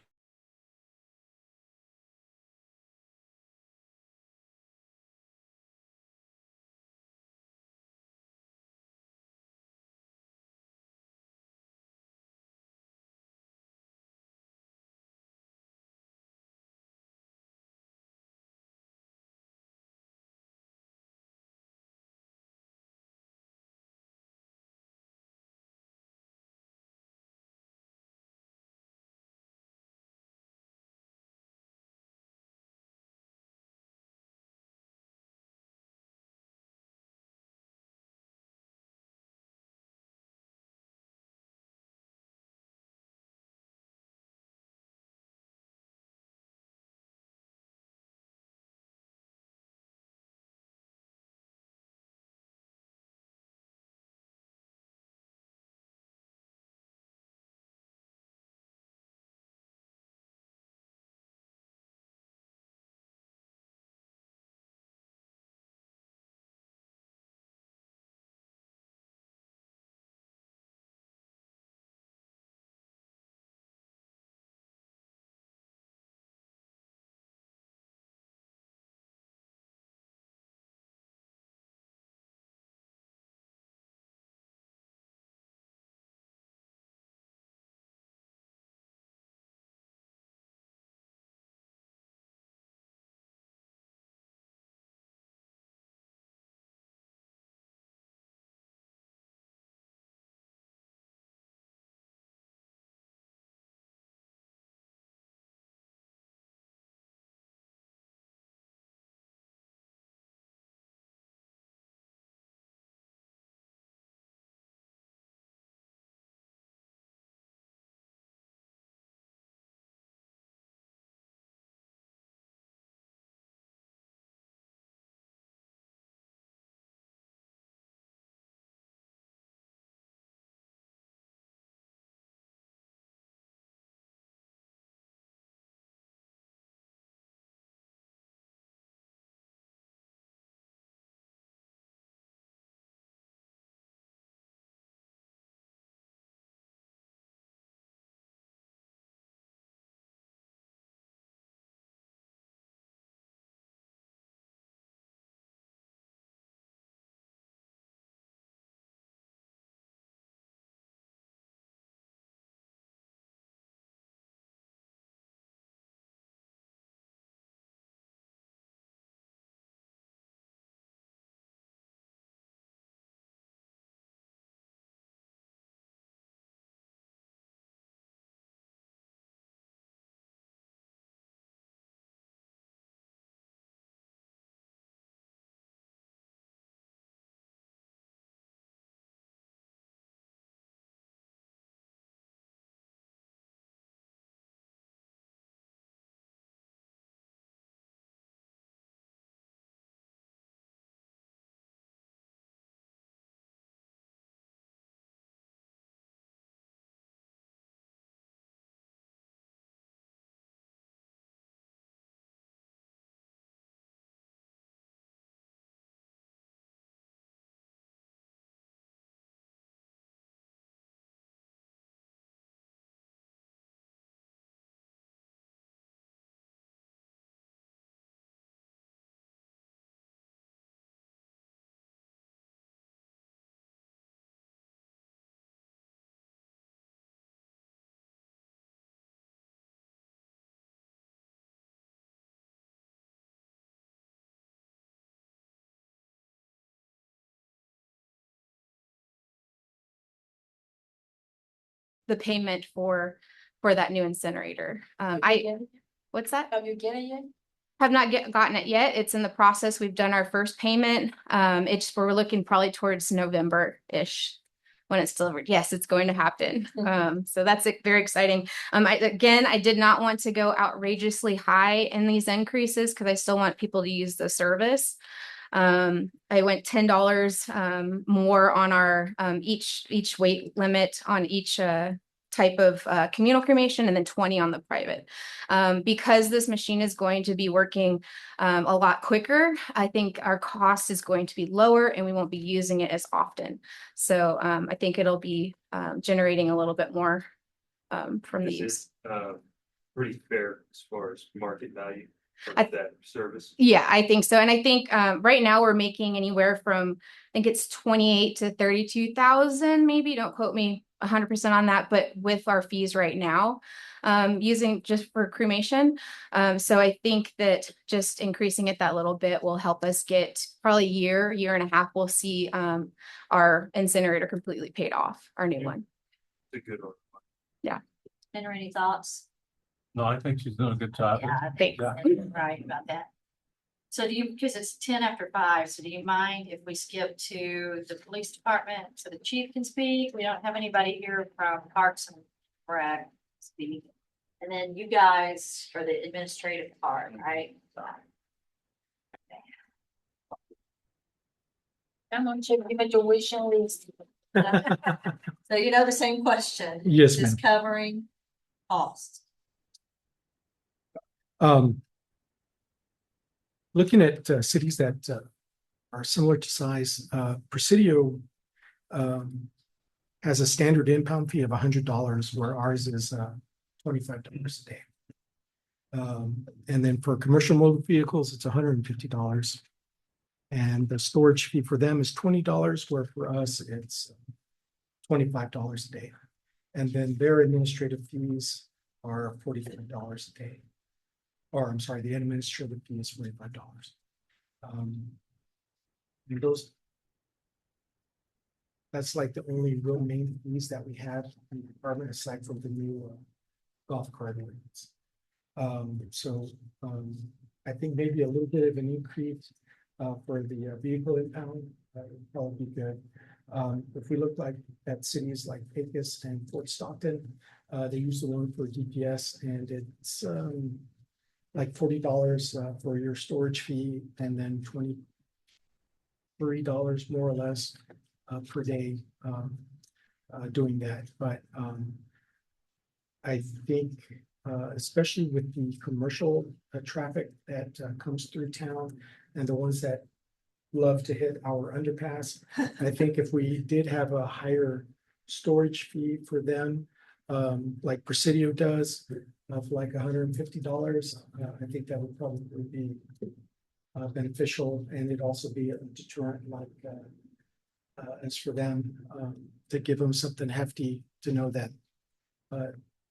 the payment for that new incinerator. What's that? Have you get it yet? have not gotten it yet. It's in the process. We've done our first payment. We're looking probably towards November-ish when it's delivered. Yes, it's going to happen. So that's very exciting. I did not want to go outrageously high in these increases because I still want people to use the service. I went $10 more on our each weight limit on each type of communal cremation, and then 20 on the private. Because this machine is going to be working a lot quicker, I think our cost is going to be lower and we won't be using it as often. So I think it'll be generating a little bit more from the Is use. it, pretty fair as far as market value for I- that service? Yeah, I think so. And I think right now we're making anywhere from, I think it's 28 to 32,000, maybe. Don't quote me 100% on that, but with our fees right now, using just for cremation. So I think that just increasing it that little bit will help us get probably a year and a half. We'll see our incinerator completely paid off, our new one. It's a good one. Henry, any thoughts? No, I think she's doing a good job. Yeah, I think Yeah. you're right about that. So do you, because it's 10 after 5, so do you mind if we skip to the police department so the chief can speak? We don't have anybody here from Parks and Rec speak. And then you guys for the administrative part, right? Come on, Chip, give it your wish and list. So you know the same question. Yes, ma'am. Just covering costs. Looking at cities that are similar to size, Presidio has a standard impound fee of $100, where ours is $25 a day. And then for commercial motor vehicles, it's $150. And the storage fee for them is $20, where for us, it's $25 a day. And then their administrative fees are $45 a day. Or I'm sorry, the administrative fee is $45. And that's like the only real main fees that we have in the department, aside from the new golf cart ordinance. I think maybe a little bit of an increase for the vehicle impound would probably be good. If we look at cities like Pecos and Fort Stockton, they use the one for DPS, and it's like $40 for your storage fee, and then $23 more or less per day doing that. But I think especially with the commercial traffic that comes through town and the ones that love to hit our underpass, I think if we did have a higher storage fee for them, like Presidio does, of like $150, I think that would probably be beneficial, and it'd also be a deterrent, like as for them to give them something hefty to know that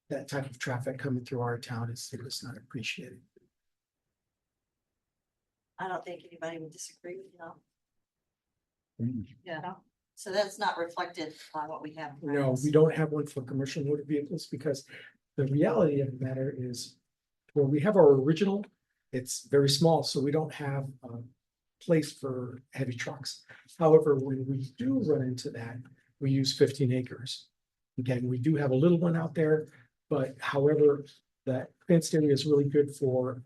that type of traffic coming through our town is not appreciated. I don't think anybody would disagree with you. Yeah, so that's not reflected on what we have. No, we don't have one for commercial motor vehicles, because the reality of the matter is, when we have our original, it's very small, so we don't have a place for heavy trucks. However, when we do run into that, we use 15 acres. Again, we do have a little one out there, but however, that fenced area is really good for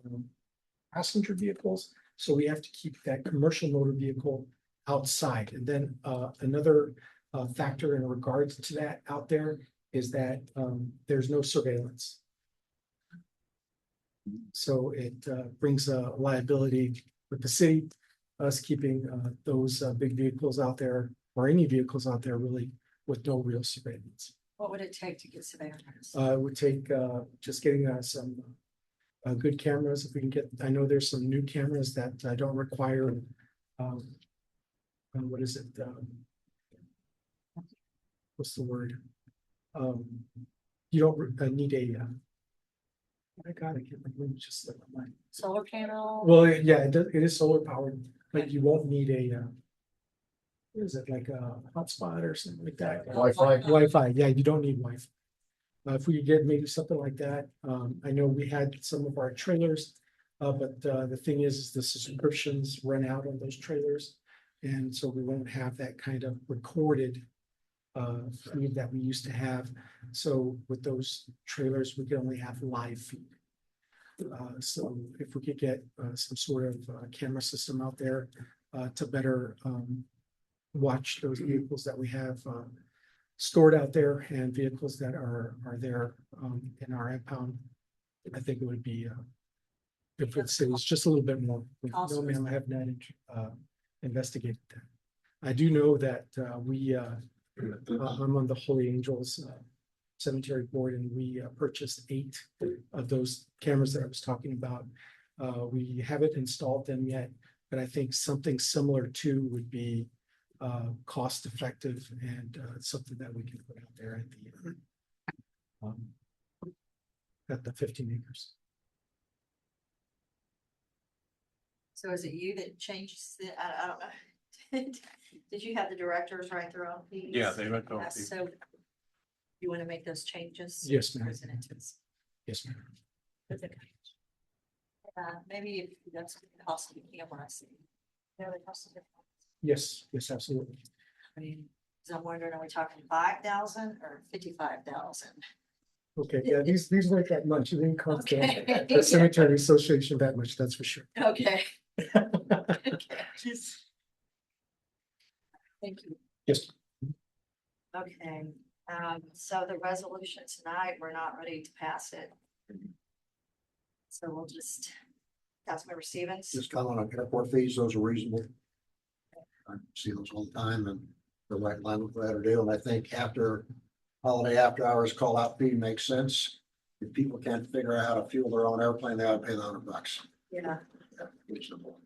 passenger vehicles. So we have to keep that commercial motor vehicle outside. And then another factor in regards to that out there is that there's no surveillance. So it brings a liability with the city, us keeping those big vehicles out there, or any vehicles out there, really, with no real surveillance. What would it take to get surveillance? It would take just getting some good cameras. If we can get, I know there's some new cameras that don't require, what is it? What's the word? You don't need a, I can't remember, just like mine. Solar panel? Well, yeah, it is solar powered, but you won't need a, what is it, like a hotspot or something like that? Wi-Fi. Wi-Fi, yeah, you don't need Wi-Fi. If we could get maybe something like that, I know we had some of our trailers But the thing is the subscriptions run out on those trailers. And so we won't have that kind of recorded feed that we used to have. So with those trailers, we can only have live feed. So if we could get some sort of camera system out there to better watch those vehicles that we have stored out there and vehicles that are there in our impound, I think it would be good for the cities, just a little bit more. No, ma'am, I have not investigated that. I do know that I'm on the Holy Angels Cemetery Board, and we purchased 8 of those cameras that I was talking about. We haven't installed them yet, but I think something similar to would be cost effective and something that we can put out there at the 15 acres. So is it you that changes the, I don't know. Did you have the directors write their own fees? Yeah, they write their own fees. So you want to make those changes? Yes, ma'am. Present it to us. Yes, ma'am. Maybe if that's the cost of the camera, I see. Yeah, the cost of the. Yes, yes, absolutely. I mean, so I'm wondering, are we talking 5,000 or 55,000? Okay, yeah, these weren't that much. It didn't cost Okay. the Cemetery Association that much, that's for sure. Okay. Okay. Thank you. Yes. Okay, so the resolution tonight, we're not ready to pass it. So we'll just, Councilmember Stevens. Just comment on airport fees, those are reasonable. I see those all the time and the right line with what to do, and I think after holiday after hours call out fee makes sense. If people can't figure out how to fuel their own airplane, they ought to pay the $100. Yeah, Yeah, reasonable.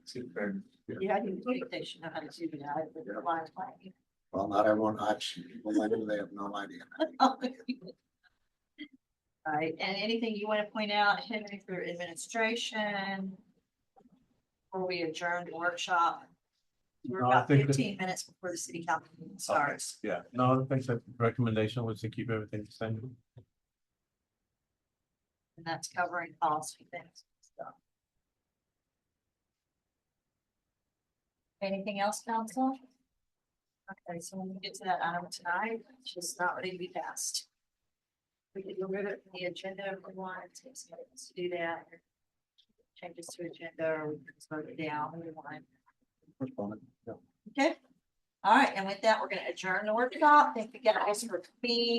yeah, I think they should know how to do that, but the line's playing. Well, not everyone, people like it, they have no idea. All right, and anything you want to point out, Henry, for administration? Before we adjourn the workshop? We're No, I about think that- 15 minutes before the city council meeting starts. Yeah, no, I think the recommendation was to keep everything the same. And that's covering policy things. So. Anything else, council? Okay, so when we get to that item tonight, it's just not ready to be passed. We can remove it from the agenda if we want, it takes minutes to do that. Changes to agenda, or we can just vote it down when we want. Yeah. Okay, all right, and with that, we're gonna adjourn the workshop. Thank you guys for being